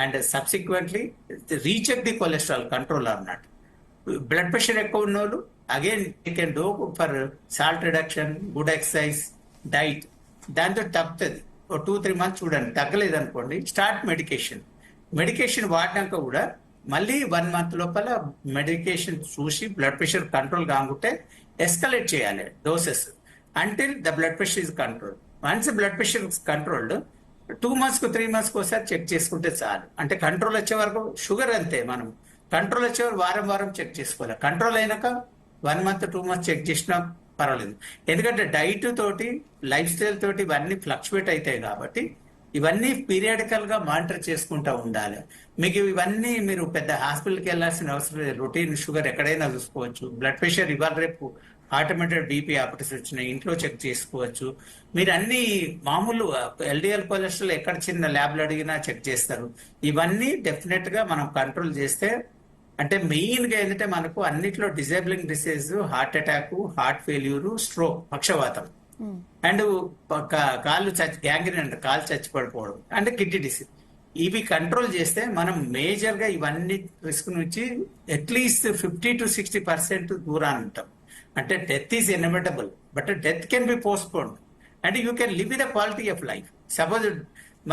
and subsequently recheck the cholesterol control or not. Blood pressure ఎక్కువ ఉన్న వాళ్ళు again you can do for salt reduction, good exercise, diet. దాంతో తగ్గుతుంది. ఓ 2-3 months చూడండి, తగ్గలేదు అనుకోండి, స్టార్ట్ మెడికేషన్. మెడికేషన్ వాడినాక కూడా మళ్ళీ 1 month లోపల మెడికేషన్ చూసి బ్లడ్ ప్రెషర్ కంట్రోల్ కాకుంటే ఎస్కలేట్ చేయాలి doses until the blood pressure is control. Once blood pressure controlled 2 months 3 months ఒకసారి చెక్ చేసుకుంటే చాలు. అంటే కంట్రోల్ వచ్చే వరకు షుగర్ అంతే, మనం కంట్రోల్ వచ్చే వరకు వారం చెక్ చేసుకోవాలి. కంట్రోల్ అయినాక 1 month 2 months చెక్ చేసినా పర్వాలేదు. ఎందుకంటే డైట్ తోటి, లైఫ్ స్టైల్ తోటి ఇవన్నీ ఫ్లక్చువేట్ అవుతాయి కాబట్టి ఇవన్నీ పీరియాడికల్ గా మానిటర్ చేసుకుంటూ ఉండాలి. మీకు ఇవన్నీ మీరు పెద్ద హాస్పిటల్కి వెళ్ళాల్సిన అవసరం లేదు. రొటీన్ షుగర్ ఎక్కడైనా చూసుకోవచ్చు. బ్లడ్ ప్రెషర్ ఇవాళ రేపు ఆటోమేటెడ్ బీపీ ఆపరేషన్ వచ్చినాయి, ఇంట్లో చెక్ చేసుకోవచ్చు. మీరు అన్ని మామూలు ఎల్డిఎల్ కొలెస్ట్రాల్ ఎక్కడ చిన్న ల్యాబ్లు అడిగినా చెక్ చేస్తారు. ఇవన్నీ డెఫినెట్ గా మనం కంట్రోల్ చేస్తే, అంటే మెయిన్ గా ఏంటంటే మనకు అన్నిట్లో disabling disease, heart attack, heart failure, stroke, పక్షవాతం అండ్ కాళ్ళు గ్యాంగ్రీన్ అంటే కాళ్ళు చచ్చి పడిపోవడం అండ్ కిడ్నీ డిసీజ్, ఇవి కంట్రోల్ చేస్తే మనం మేజర్ గా ఇవన్నీ రిస్క్ నుంచి అట్లీస్ట్ 50-60% దూరాన్ని ఉంటాం. అంటే death is inevitable, but death can be postponed and you can live with the quality of life. Suppose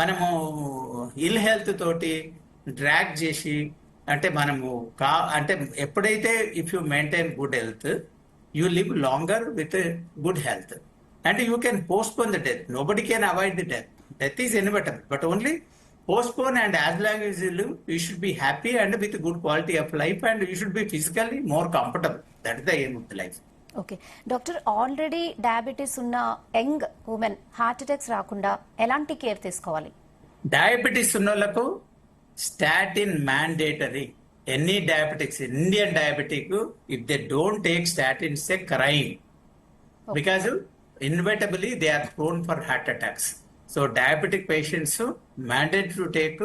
మనము ఇల్ హెల్త్ తోటి డ్రాగ్ చేసి, అంటే మనము అంటే ఎప్పుడైతే if you maintain good health, you live longer with good health and you can postpone the death. Nobody can avoid the death. Death is inevitable, but only postpone, and as long as you live, you should be happy and with good quality of life, and you should be physically more comfortable. That is the aim of the life. Okay doctor, already diabetes ఉన్న యంగ్ ఉమెన్ హార్ట్ అటాక్స్ రాకుండా ఎలాంటి కేర్ తీసుకోవాలి? డయాబెటీస్ ఉన్న వాళ్ళకు statin mandatory. Any diabetics, Indian diabetic, if they don't take statin it's a crime, because inevitably they are prone for heart attacks. So diabetic patients mandate to take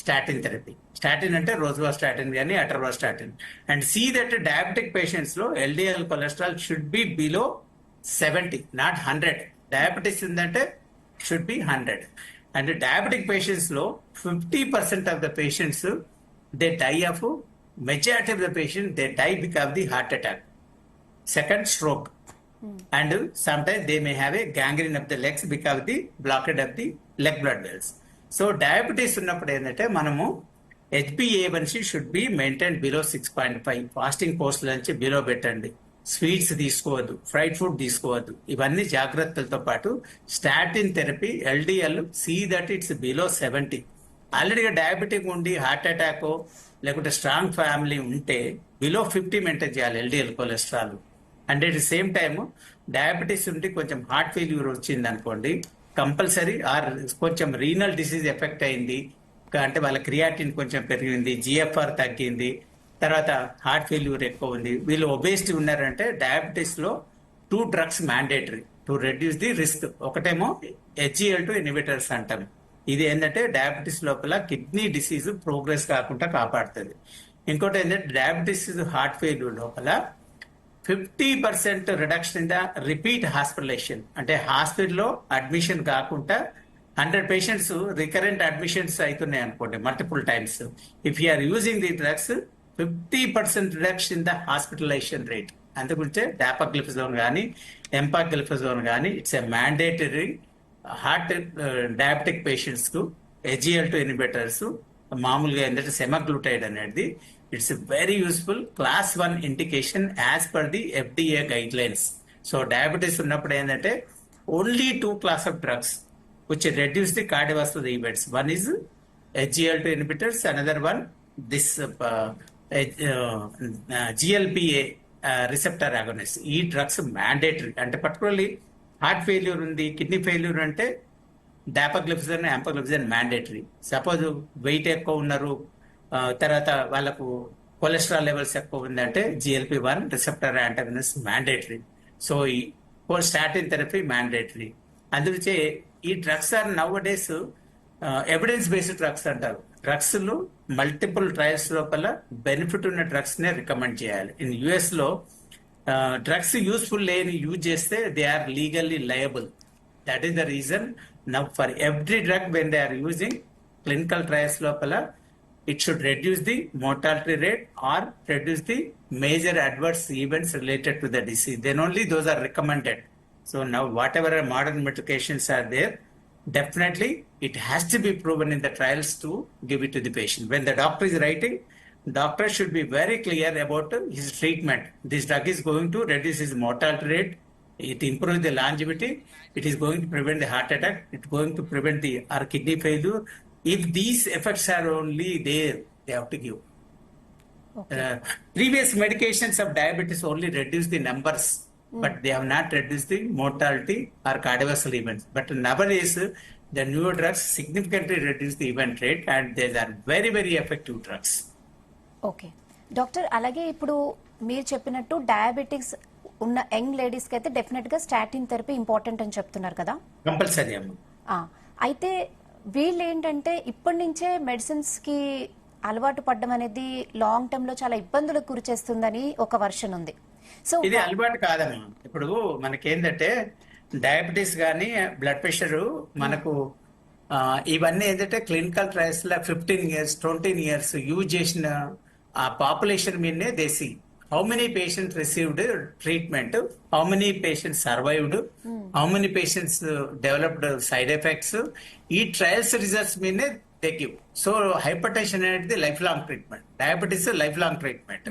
statin therapy. Statin ante rosuvastatin gaani atorvastatin, and see that diabetic patients lo LDL cholesterol should be below 70, not 100. Diabetes indante should be 100, and diabetic patients lo 50% of the patients they die of, majority of the patients they die because of the heart attack, second stroke, and sometimes they may have a gangrene of the legs because of the blockade of the leg blood vessels. So diabetes ఉన్నప్పుడు ఏంటంటే మనము HbA1c should be maintained below 6.5. Fasting post నుంచి బిలో పెట్టండి. స్వీట్స్ తీసుకోవద్దు, ఫ్రైడ్ ఫుడ్ తీసుకోవద్దు. ఇవన్నీ జాగ్రత్తలతో పాటు statin therapy, LDL C that it's below 70. ఆల్రెడీగా డయాబెటిక్ ఉండి హార్ట్ అటాక్ లేకుంటే స్ట్రాంగ్ ఫ్యామిలీ ఉంటే బిలో 50 మెయింటైన్ చేయాలి LDL cholesterol. And at the same time diabetes ఉండి కొంచెం హార్ట్ ఫెయిల్యూర్ వచ్చింది అనుకోండి, కంపల్సరీ, ఆర్ కొంచెం రీనల్ డిసీజ్ ఎఫెక్ట్ అయింది అంటే వాళ్ళ క్రియాటిన్ కొంచెం పెరిగింది, GFR తగ్గింది, తర్వాత హార్ట్ ఫెయిల్యూర్ ఎక్కువ ఉంది, వీళ్ళు ఒబేసిటీ ఉన్నారంటే డయాబెటీస్ లో 2 drugs mandatory to reduce the risk. ఒకటేమో SGLT2 ఇన్హిబిటర్స్ అంటాం. ఇది ఏంటంటే డయాబెటీస్ లోపల కిడ్నీ డిసీజ్ ప్రోగ్రెస్ కాకుండా కాపాడుతుంది. ఇంకోటి ఏంటంటే డయాబెటీస్ హార్ట్ ఫెయిల్యూర్ లోపల 50% reduction in the repeat hospitalization. అంటే హాస్పిటల్లో అడ్మిషన్ కాకుండా 100 patients రికరెంట్ అడ్మిషన్స్ అవుతున్నాయి అనుకోండి multiple times. If you are using the drugs 50% reduction in the hospitalisation rate. అందుగురించే డాపాగ్లిఫజోన్ కానీ ఎంపాగ్లిఫజోన్ కానీ it's a mandatory heart diabetic patients కు. SGLT2 ఇన్హిబిటర్స్ మామూలుగా ఏంటంటే సెమాగ్లూటైడ్ అనేది it's very useful, class 1 indication as per the FDA guidelines. So diabetes ఉన్నప్పుడు ఏంటంటే only two class of drugs which reduce the cardiovascular events. One is SGLT inhibitors, another one this GLPA receptor agonist. ఈ డ్రగ్స్ మ్యాండేటరీ అంటే పర్టికులర్లీ హార్ట్ ఫెయిల్యూర్ ఉంది, కిడ్నీ ఫెయిల్యూర్ అంటే dapagliflozin empagliflozin mandatory. Suppose weight ఎక్కువ ఉన్నారు, తర్వాత వాళ్ళకు కొలెస్ట్రాల్ లెవెల్స్ ఎక్కువ ఉందంటే GLP-1 receptor antagonist mandatory. So ఈ స్టాటిన్ థెరపీ మ్యాండేటరీ. అందుకే ఈ drugs are nowadays evidence based drugs అంటారు. డ్రగ్స్ లో మల్టిపుల్ ట్రయల్స్ లోపల బెనిఫిట్ ఉన్న డ్రగ్స్ నే రికమెండ్ చేయాలి. ఇన్ యుఎస్ లో డ్రగ్స్ యూస్ఫుల్ లేని యూజ్ చేస్తే they are legally liable. That is the reason now for every drug when they are using clinical trials లోపల it should reduce the mortality rate or reduce the major adverse events related to the disease. Then only those are recommended. So now whatever modern medications are there, definitely it has to be proven in the trials to give it to the patient. When the doctor is writing, doctor should be very clear about his treatment. This drug is going to reduce his mortality rate. It improves the longevity. It is going to prevent the heart attack. It's going to prevent the or kidney failure. If these effects are only there, they have to give. Okay. Previous medications of diabetes only reduce the numbers, but they have not reduced the mortality or cardiovascular events. But nowadays, the newer drugs significantly reduce the event rate, and these are very, very effective drugs. Okay doctor, అలాగే ఇప్పుడు మీరు చెప్పినట్టు డయాబెటిక్స్ ఉన్న యంగ్ లేడీస్ కి అయితే డెఫినెట్ గా స్టాటిన్ థెరపీ ఇంపార్టెంట్ అని చెప్తున్నారు కదా. Compulsory. అయితే వీళ్ళు ఏంటంటే ఇప్పటి నుంచే మెడిసిన్స్ కి అలవాటు పడడం అనేది లాంగ్ టర్మ్ లో చాలా ఇబ్బందులకు గురి చేస్తుందని ఒక వర్షన్ ఉంది. సో ఇది అలవాటు కాదమ్మా. ఇప్పుడు మనకేంటంటే డయాబెటీస్ కానీ బ్లడ్ ప్రెషర్ మనకు ఇవన్నీ ఏంటంటే క్లినికల్ ట్రయల్స్ లో 15 years 20 years యూజ్ చేసిన ఆ పాపులేషన్ మీదనే దేశీ how many patients received treatment, how many patients survived, how many patients developed side effects. ఈ ట్రయల్స్ రిజల్ట్స్ మీదనే they give. So hypertension అనేది lifelong treatment, diabetes lifelong treatment.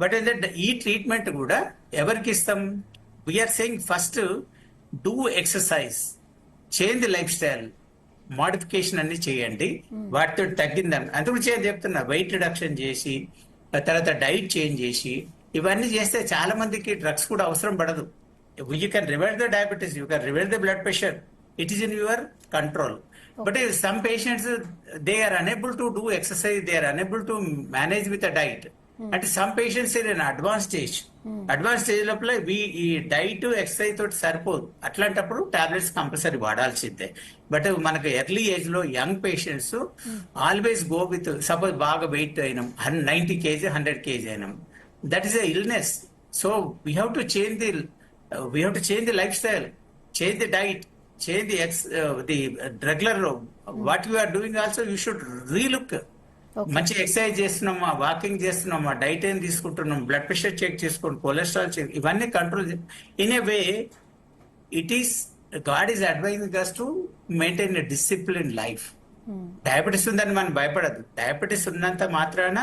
But ఏంటంటే ఈ ట్రీట్మెంట్ కూడా ఎవరికి ఇస్తాం? We're saying first do exercise, change the lifestyle, modification అన్ని చేయండి. వాటితో తగ్గిందని అందుకు చెప్తున్నా. వెయిట్ రిడక్షన్ చేసి తర్వాత డైట్ చేంజ్ చేసి ఇవన్నీ చేస్తే చాలా మందికి డ్రగ్స్ కూడా అవసరం పడదు. You can reverse the diabetes, you can reverse the blood pressure. It is in your control. But some patients, they are unable to do exercise, they are unable to manage with a diet. And some patients are in advanced stage. Advanced stage లోపల ఈ డైట్ ఎక్సర్సైజ్ తోటి సరిపోదు. అట్లాంటప్పుడు టాబ్లెట్స్ కంపల్సరీ వాడాల్సిందే. బట్ మనకు ఎర్లీ ఏజ్ లో young patients always go with, suppose బాగా వెయిట్ అయినాం 90 kg 100 kg అయినాం, that is a illness. So we have to change the life style, change the diet, change the regular what you are doing. Also you should relook. మంచి ఎక్సర్సైజ్ చేస్తున్నామా, వాకింగ్ చేస్తున్నామా, డైట్ ఏం తీసుకుంటున్నాం, బ్లడ్ ప్రెషర్ చెక్ చేసుకోండి, కొలెస్ట్రాల్ చెక్, ఇవన్నీ control. In a way it is God is advising us to maintain a discipline life. Diabetes ఉందని మనం భయపడద్దు. డయాబెటీస్ ఉన్నంత మాత్రాన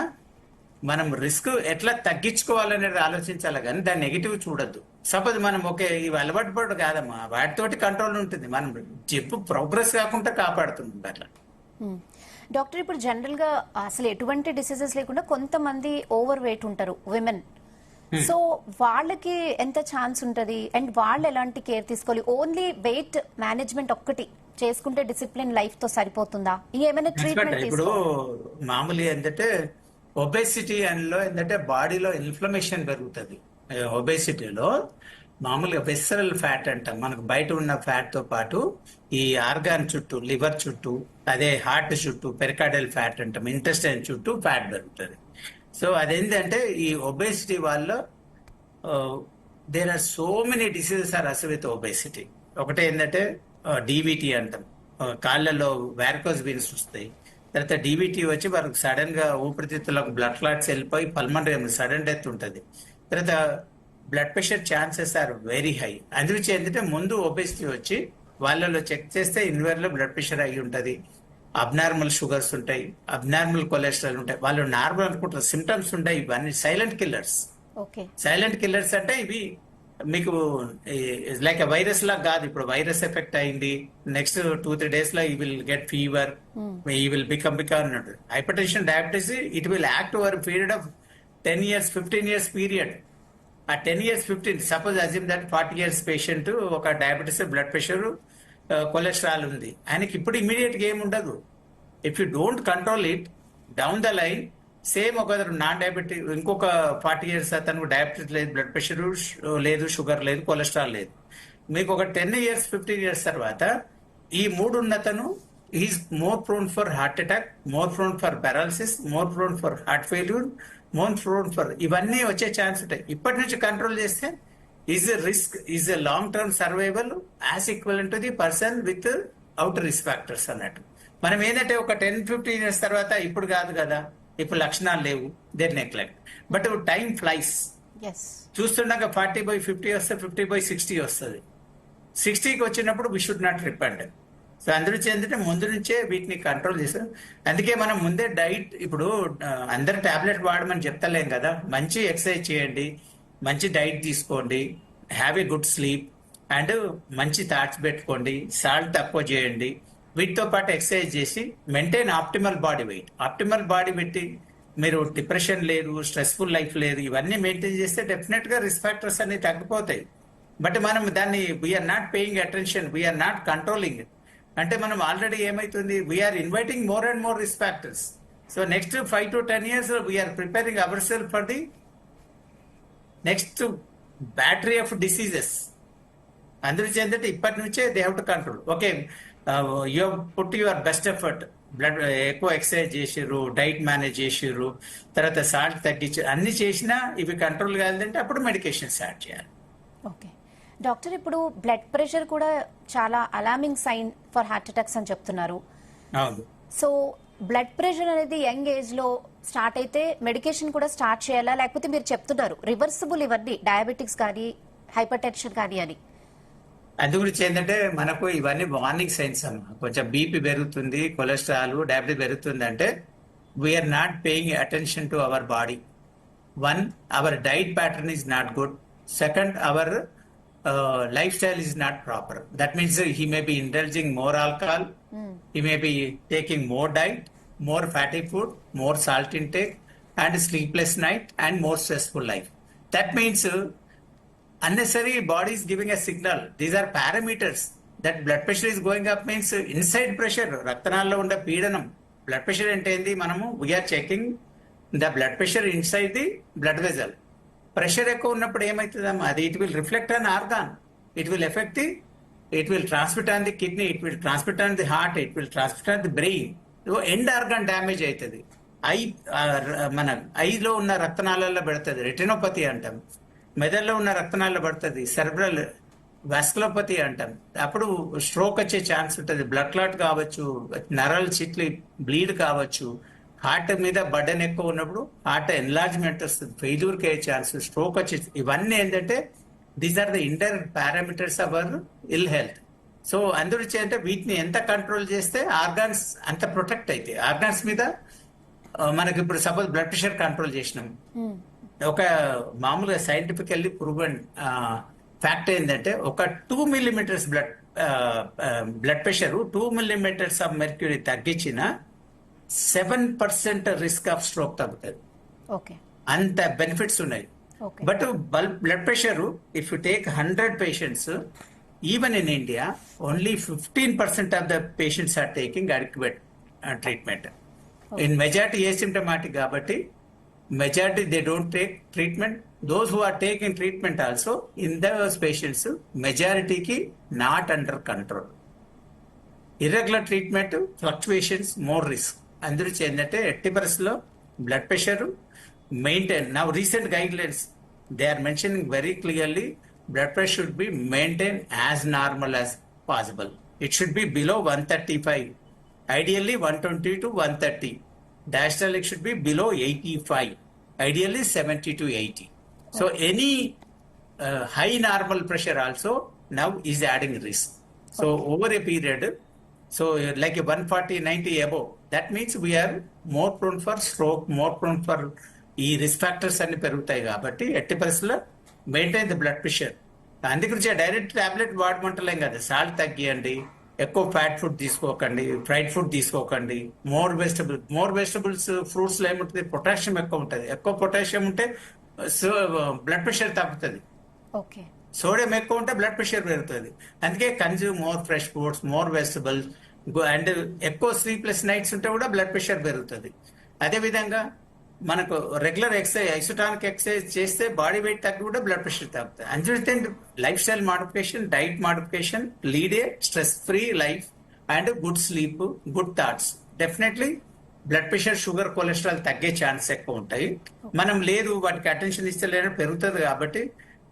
మనం రిస్క్ ఎట్లా తగ్గించుకోవాలనేది ఆలోచించాలి, కానీ దాన్ని నెగిటివ్ చూడొద్దు. సపోజ్ మనం ఇవి అలవాటు పడు కాదమ్మా, వాటితోటి కంట్రోల్ ఉంటుంది. మనం జబ్బు ప్రోగ్రెస్ కాకుండా కాపాడుతుంది అట్లా. డాక్టర్, ఇప్పుడు జనరల్ గా అసలు ఎటువంటి డిసీజెస్ లేకుండా కొంతమంది ఓవర్ వెయిట్ ఉంటారు విమెన్. సో వాళ్ళకి ఎంత ఛాన్స్ ఉంటది అండ్ వాళ్ళు ఎలాంటి కేర్ తీసుకోవాలి? ఓన్లీ వెయిట్ మేనేజ్మెంట్ ఒక్కటి చేసుకుంటే డిసిప్లిన్ లైఫ్ తో సరిపోతుందా? ఏమైనా ట్రీట్మెంట్? ఇప్పుడు మామూలు ఏంటంటే ఒబేసిటీ లో ఏంటంటే బాడీలో ఇన్ఫ్లమేషన్ పెరుగుతుంది. ఒబేసిటీలో మామూలుగా వెసరల్ ఫ్యాట్ అంటాం, మనకు బయట ఉన్న ఫ్యాట్ తో పాటు ఈ ఆర్గాన్ చుట్టూ, లివర్ చుట్టూ, అదే హార్ట్ చుట్టూ పెరికార్డియల్ ఫ్యాట్ అంటాం, ఇంటెస్టైన్ చుట్టూ ఫ్యాట్ పెరుగుతుంది. సో అదేంటంటే ఈ ఒబేసిటీ వల్ల there are so many diseases are associated with obesity. ఒకటి ఏంటంటే డీవీటీ అంటాం, కాళ్ళలో వారికోస్ వీన్స్ వస్తాయి. తర్వాత డీవీటీ వచ్చి వారికి సడన్ గా ఊపిరితిత్తులకు బ్లడ్ క్లాట్స్ వెళ్ళిపోయి పల్మనరీ సడన్ డెత్ ఉంటుంది. తర్వాత blood pressure chances are very high. అందుకే ఏంటంటే ముందు ఒబేసిటీ వచ్చి వాళ్ళలో చెక్ చేస్తే ఇన్వేర్ లో బ్లడ్ ప్రెషర్ అయి ఉంటుంది, అబ్నార్మల్ షుగర్స్ ఉంటాయి, అబ్నార్మల్ కొలెస్ట్రాల్ ఉంటాయి. వాళ్ళు నార్మల్ అనుకుంటారు, సిమ్టమ్స్ ఉంటాయి. ఇవన్నీ సైలెంట్ కిల్లర్స్. సైలెంట్ కిల్లర్స్ అంటే ఇవి మీకు లైక్ వైరస్ లా కాదు. ఇప్పుడు వైరస్ ఎఫెక్ట్ అయింది, నెక్స్ట్ 2-3 days లో ఈ విల్ గెట్ ఫీవర్, ఈ విల్ బికమ్ అన్నట్టు. Hyper tension, diabetes, it will act over period of 10 years, 15 years period. ఆ 10 years, 15, suppose assume that 40 years patient, ఒక డయాబెటీస్, బ్లడ్ ప్రెషర్, కొలెస్ట్రాల్ ఉంది, ఆయనకి ఇప్పుడు ఇమీడియట్ గా ఏమి ఉండదు. If you don't control it down the line, same ఒక నాన్ డయాబెటిక్ ఇంకొక 40 years అతను డయాబెటీస్ లేదు, బ్లడ్ ప్రెషర్ లేదు, షుగర్ లేదు, కొలెస్ట్రాల్ లేదు. మీకు ఒక 10 years, 15 years తర్వాత ఈ మూడు ఉన్నతను is more prone for heart attack, more prone for paralysis, more prone for heart failure, more prone for ఇవన్నీ వచ్చే ఛాన్స్ ఉంటాయి. ఇప్పటి నుంచి కంట్రోల్ చేస్తే is risk, is a long term survival as equal to the person without risk factors అన్నట్టు. మనం ఏంటంటే ఒక 10-15 years తర్వాత ఇప్పుడు కాదు కదా, ఇప్పుడు లక్షణాలు లేవు, there neglect. But time flies. Yes, చూస్తుండగా 40/50 వస్తే 50/60 వస్తుంది. 60కి వచ్చినప్పుడు we should not repent. So అందులో ఏంటంటే ముందు నుంచే వీటిని కంట్రోల్ చేస్తాం. అందుకే మనం ముందే డైట్, ఇప్పుడు అందరు టాబ్లెట్ వాడమని చెప్తలేం కదా. మంచి ఎక్సర్సైజ్ చేయండి, మంచి డైట్ తీసుకోండి, have a good sleep and మంచి థాట్స్ పెట్టుకోండి, సాల్ట్ తక్కువ చేయండి. వీటితో పాటు ఎక్సర్సైజ్ చేసి maintain optimal body wait. Optimal body పెట్టి మీరు డిప్రెషన్ లేదు, స్ట్రెస్ఫుల్ లైఫ్ లేదు, ఇవన్నీ మెయింటైన్ చేస్తే డెఫినెట్ గా రిస్క్ ఫ్యాక్టర్స్ అనేవి తగ్గిపోతాయి. బట్ మనం దాన్ని we're not paying attention, we're not controlling. అంటే మనం ఆల్రెడీ ఏమైతుంది, we're inviting more and more risk factors. So next 5 to 10 years we're preparing our self for the next battery of diseases. అందులో ఏంటంటే ఇప్పటి నుంచే they have to control. Okay, you put your best effort, blood ఎక్కువ ఎక్సర్సైజ్ చేసిర్రు, డైట్ మేనేజ్ చేసిర్రు, తర్వాత సాల్ట్ తగ్గించి అన్ని చేసినా ఇవి కంట్రోల్ కాదంటే అప్పుడు మెడికేషన్ స్టార్ట్ చేయాలి. ఓకే డాక్టర్, ఇప్పుడు బ్లడ్ ప్రెషర్ కూడా చాలా alarming sign for heart attacks అని చెప్తున్నారు. అవును. సో బ్లడ్ ప్రెషర్ అనేది యంగ్ ఏజ్ లో స్టార్ట్ అయితే మెడికేషన్ కూడా స్టార్ట్ చేయాలా, లేకపోతే మీరు చెప్తున్నారు రివర్సిబుల్ ఇవన్నీ డయాబెటిక్స్ కానీ హైపర్ టెన్షన్ కానీ అని? అందు గురించి ఏంటంటే మనకు ఇవన్నీ వార్నింగ్ సైన్స్ అమ్మా. కొంచెం బీపీ పెరుగుతుంది, కొలెస్ట్రాల్, డయాబెటీస్ పెరుగుతుంది అంటే we're not paying attention to our body. One, our diet pattern is not good. Second, our lifestyle is not proper. That means he may be indulging more alcohol, he may be taking more diet, more fatty food, more salt intake, and sleepless night, and more stressful life. That means unnecessary body is giving a signal. These are parameters. That blood pressure is going up means inside pressure, రక్తనాళంలో ఉండే పీడనం. బ్లడ్ ప్రెషర్ అంటే ఏంది, మనము we're checking the blood pressure inside the blood vessel. Pressure ఎక్కువ ఉన్నప్పుడు ఏమవుతుందమ్మా, అది it will reflect on organ, it will affect the, it will transmit on the kidney, it will transmit on the heart, it will transmit on the brain. End organ damage అవుతుంది. మన ఐలో ఉన్న రక్తనాళాల్లో పెడుతుంది, రెటినోపతి అంటాం. మెదడులో ఉన్న రక్తనాళాల్లో పడుతుంది, సెరెబ్రల్ వాస్కులోపతి అంటాం. అప్పుడు స్ట్రోక్ వచ్చే ఛాన్స్ ఉంటుంది, బ్లడ్ క్లాట్ కావచ్చు, నరాలు చిట్లి బ్లీడ్ కావచ్చు. హార్ట్ మీద బర్డెన్ ఎక్కువ ఉన్నప్పుడు హార్ట్ ఎన్లార్జ్మెంట్ వస్తుంది, ఫెయిల్యూర్కి అయ్యే ఛాన్స్, స్ట్రోక్ వచ్చే, ఇవన్నీ ఏంటంటే these are the indirect parameters of our ill health. So అందరూ అంటే వీటిని ఎంత కంట్రోల్ చేస్తే ఆర్గాన్స్ అంత ప్రొటెక్ట్ అయితే. ఆర్గాన్స్ మీద మనకి ఇప్పుడు సపోజ్ బ్లడ్ ప్రెషర్ కంట్రోల్ చేసినాం, ఒక మామూలుగా సైంటిఫికల్లీ ప్రూవెన్ ఫ్యాక్ట్ ఏంటంటే ఒక 2 millimeters blood pressure 2 millimeters of mercury తగ్గించిన 7% రిస్క్ ఆఫ్ స్ట్రోక్ తగ్గుతుంది. ఓకే, అంత బెనిఫిట్స్ ఉన్నాయి. But blood pressure if you take 100 patients, even in India only 15% of the patients are taking adequate treatment. In majority asymptomatic కాబట్టి majority they don't take treatment. Those who are taking treatment also in those patients మెజారిటీకి not under control. Irregular treatment, fluctuations, more risk. అందరూ ఏంటంటే ఎట్టి పరిస్థితుల్లో blood pressure maintain. Now recent guidelines they are mentioning very clearly blood pressure should be maintained as normal as possible. It should be below 135. Ideally 120 to 130. Diastolic should be below 85. Ideally 70 to 80. So any high normal pressure also now is adding risk. So over a period, so like a 140/90 above, that means we are more prone for stroke, more prone for ఈ రిస్క్ ఫ్యాక్టర్స్ అన్ని పెరుగుతాయి. కాబట్టి ఎట్టి పరిస్థితుల్లో మెయింటైన్ ద బ్లడ్ ప్రెషర్. అందుగురించి డైరెక్ట్ టాబ్లెట్ వాడమంటలేం కదా. సాల్ట్ తగ్గియండి, ఎక్కువ ఫ్యాట్ ఫుడ్ తీసుకోకండి, ఫ్రైడ్ ఫుడ్ తీసుకోకండి, మోర్ వెజిటబుల్స్ ఫ్రూట్స్ లో ఏముంటుంది, పొటాషియం ఎక్కువ ఉంటుంది. ఎక్కువ పొటాషియం ఉంటే బ్లడ్ ప్రెషర్ తగ్గుతుంది. ఓకే. సోడియం ఎక్కువ ఉంటే బ్లడ్ ప్రెషర్ పెరుగుతుంది. అందుకే consume more fresh foods, more vegetables and ఎక్కువ స్లీప్లెస్ నైట్స్ ఉంటే కూడా బ్లడ్ ప్రెషర్ పెరుగుతుంది. అదేవిధంగా మనకు రెగ్యులర్ ఎక్సర్సైజ్, ఐసోటానిక్ ఎక్సర్సైజ్ చేస్తే బాడీ వెయిట్ తగ్గి కూడా బ్లడ్ ప్రెషర్ తగ్గుతుంది. అందుకే life style modification, diet modification, lead a stress free life and good sleep, good thoughts, definitely blood pressure, sugar, cholesterol తగ్గే ఛాన్స్ ఎక్కువ ఉంటాయి. మనం లేదు వాటికి అటెన్షన్ ఇస్తే లేదని పెరుగుతుంది. కాబట్టి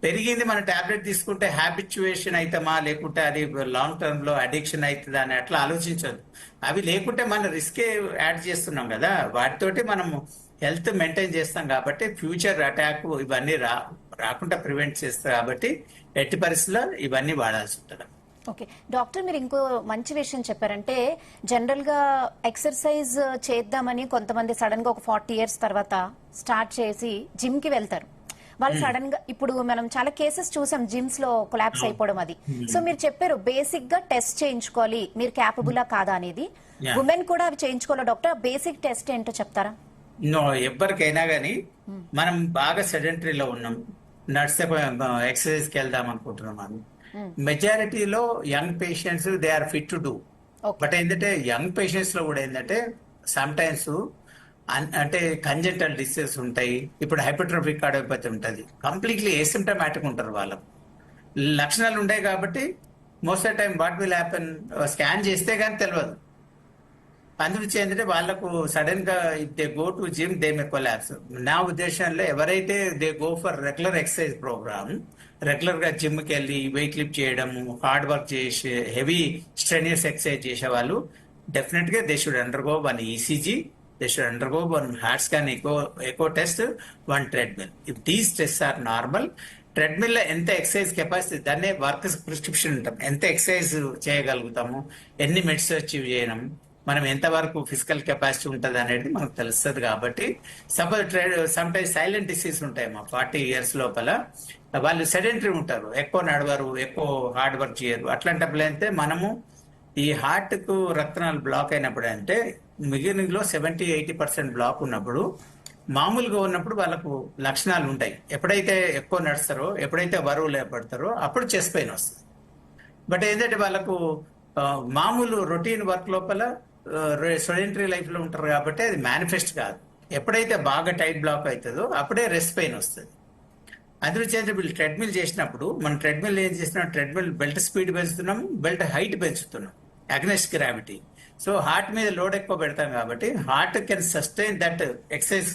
పెరిగింది మన టాబ్లెట్ తీసుకుంటే హ్యాబిచ్యుయేషన్ అవుతామా, లేకుంటే అది లాంగ్ టర్మ్ లో అడిక్షన్ అవుతుందా అని అట్లా ఆలోచించదు. అవి లేకుంటే మన రిస్కే యాడ్ చేస్తున్నాం కదా, వాటితోటి మనం హెల్త్ మెయింటైన్ చేస్తాం. కాబట్టి ఫ్యూచర్ అటాక్ ఇవన్నీ రాకుండా ప్రివెంట్ చేస్తాం. కాబట్టి ఎట్టి పరిస్థితుల్లో ఇవన్నీ వాడాల్సి ఉంటుంది. ఓకే డాక్టర్, మీరు ఇంకో మంచి విషయం చెప్పారంటే జనరల్ గా ఎక్సర్సైజ్ చేద్దామని కొంతమంది సడన్ గా ఒక 40 years తర్వాత స్టార్ట్ చేసి జిమ్ కి వెళ్తారు. వాళ్ళు సడన్ గా, ఇప్పుడు మనం చాలా కేసెస్ చూసాం జిమ్స్ లో కొలాప్స్ అయిపోవడం అది. సో మీరు చెప్పారు బేసిక్ గా టెస్ట్ చేయించుకోవాలి, మీరు క్యాపబులా కాదా అనేది. ఉమెన్ కూడా అవి చేయించుకోవాలి డాక్టర్, బేసిక్ టెస్ట్ ఏంటో చెప్తారా? నో, ఎవరికైనా కానీ మనం బాగా సెడెంటరీలో ఉన్నాం, నడిస్తే ఎక్సర్సైజ్ కి వెళ్దాం అనుకుంటున్నాం. మెజారిటీలో young patients they are fit to do. But ఏంటంటే యంగ్ పేషెంట్స్ లో కూడా ఏంటంటే సమ్ టైమ్స్ అంటే కంజెంటల్ డిసీజెస్ ఉంటాయి. ఇప్పుడు హైపర్ట్రోఫిక్ కార్డియోపతి ఉంటుంది, కంప్లీట్లీ ఏసిమ్టమాటిక్ ఉంటారు, వాళ్ళకు లక్షణాలు ఉంటాయి. కాబట్టి most of time what will happen, scan చేస్తే కానీ తెలియదు. అందుగురించి ఏంటంటే వాళ్ళకు సడన్ గా they go to gym they may collapse. నా ఉద్దేశంలో ఎవరైతే they go for regular exercise program, regular గా జిమ్ కి వెళ్ళి వెయిట్ లిఫ్ట్ చేయడము, హార్డ్ వర్క్ చేసి హెవీ స్ట్రెనియస్ ఎక్సర్సైజ్ చేసే వాళ్ళు డెఫినెట్ గా they should undergo 1 ECG, they should undergo 1 heart scan, echo test, 1 treadmill. If these tests are normal, treadmill లో ఎంత ఎక్సర్సైజ్ కెపాసిటీ, దాన్నే వర్క్ ప్రిస్క్రిప్షన్ ఉంటాం, ఎంత ఎక్సర్సైజ్ చేయగలుగుతాము, ఎన్ని మినిట్స్ అచీవ్ చేయడం, మనం ఎంత వరకు ఫిజికల్ కెపాసిటీ ఉంటుంది అనేది మనకు తెలుస్తుంది. కాబట్టి suppose some times silent disease ఉంటాయి మా 40 years లోపల, వాళ్ళు సెడెంటరీ ఉంటారు, ఎక్కువ నడవరు, ఎక్కువ హార్డ్ వర్క్ చేయరు. అట్లాంటప్పుడు అయితే మనము ఈ హార్ట్ కు రక్తనాళాలు బ్లాక్ అయినప్పుడు అంటే మిగిలినలో 70-80% బ్లాక్ ఉన్నప్పుడు, మామూలుగా ఉన్నప్పుడు వాళ్ళకు లక్షణాలు ఉంటాయి. ఎప్పుడైతే ఎక్కువ నడుస్తారో, ఎప్పుడైతే బరువు లేపడతారో అప్పుడు చెస్ట్ పెయిన్ వస్తుంది. బట్ ఏంటంటే వాళ్ళకు మామూలు రొటీన్ వర్క్ లోపల సెడెంటరీ లైఫ్ లో ఉంటారు కాబట్టి అది మేనిఫెస్ట్ కాదు. ఎప్పుడైతే బాగా టైట్ బ్లాక్ అవుతుందో అప్పుడే రెస్ట్ పెయిన్ వస్తుంది. అందుచేత వీళ్ళు ట్రెడ్మిల్ చేసినప్పుడు మనం ట్రెడ్మిల్ ఏం చేస్తున్నాం, ట్రెడ్మిల్ బెల్ట్ స్పీడ్ పెంచుతున్నాం, బెల్ట్ హైట్ పెంచుతున్నాం అగ్నెస్ట్ గ్రావిటీ. సో హార్ట్ మీద లోడ్ ఎక్కువ పెడతాం కాబట్టి heart can sustain that exercise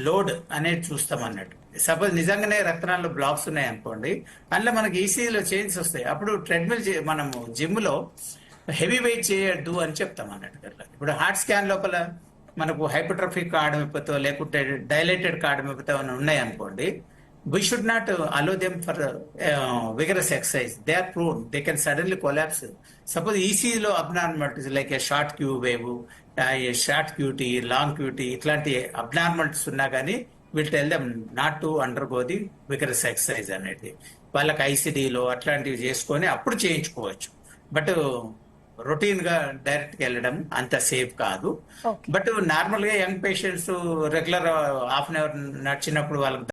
load అనేది చూస్తాం అన్నట్టు. సపోజ్ నిజంగానే రక్తనాళాల్లో బ్లాక్స్ ఉన్నాయి అనుకోండి, అందులో మనకి ఈసీజీలో చేంజెస్ వస్తాయి. అప్పుడు ట్రెడ్మిల్ మనము జిమ్ లో హెవీ వెయిట్ చేయొద్దు అని చెప్తాం అన్నట్టు. ఇప్పుడు హార్ట్ స్కాన్ లోపల మనకు హైపర్ట్రోఫిక్ కార్డియోపతో లేకుంటే డైలేటెడ్ కార్డియోపతో ఉన్నాయి అనుకోండి, we should not allow them for vigorous exercise. They are prone, they can suddenly collapse. Suppose ECG లో abnormalities like a short Q wave, a short QT, long QT, ఇట్లాంటి abnormalities ఉన్నా కానీ we'll tell them not to undergo the vigorous exercise అనేది. వాళ్ళకి ICDలో అట్లాంటివి చేసుకొని అప్పుడు చేయించుకోవచ్చు. బట్ రొటీన్ గా డైరెక్ట్ గా వెళ్ళడం అంత సేఫ్ కాదు. బట్ నార్మల్ గా young patients regular half an hour నడిచినప్పుడు వాళ్ళకి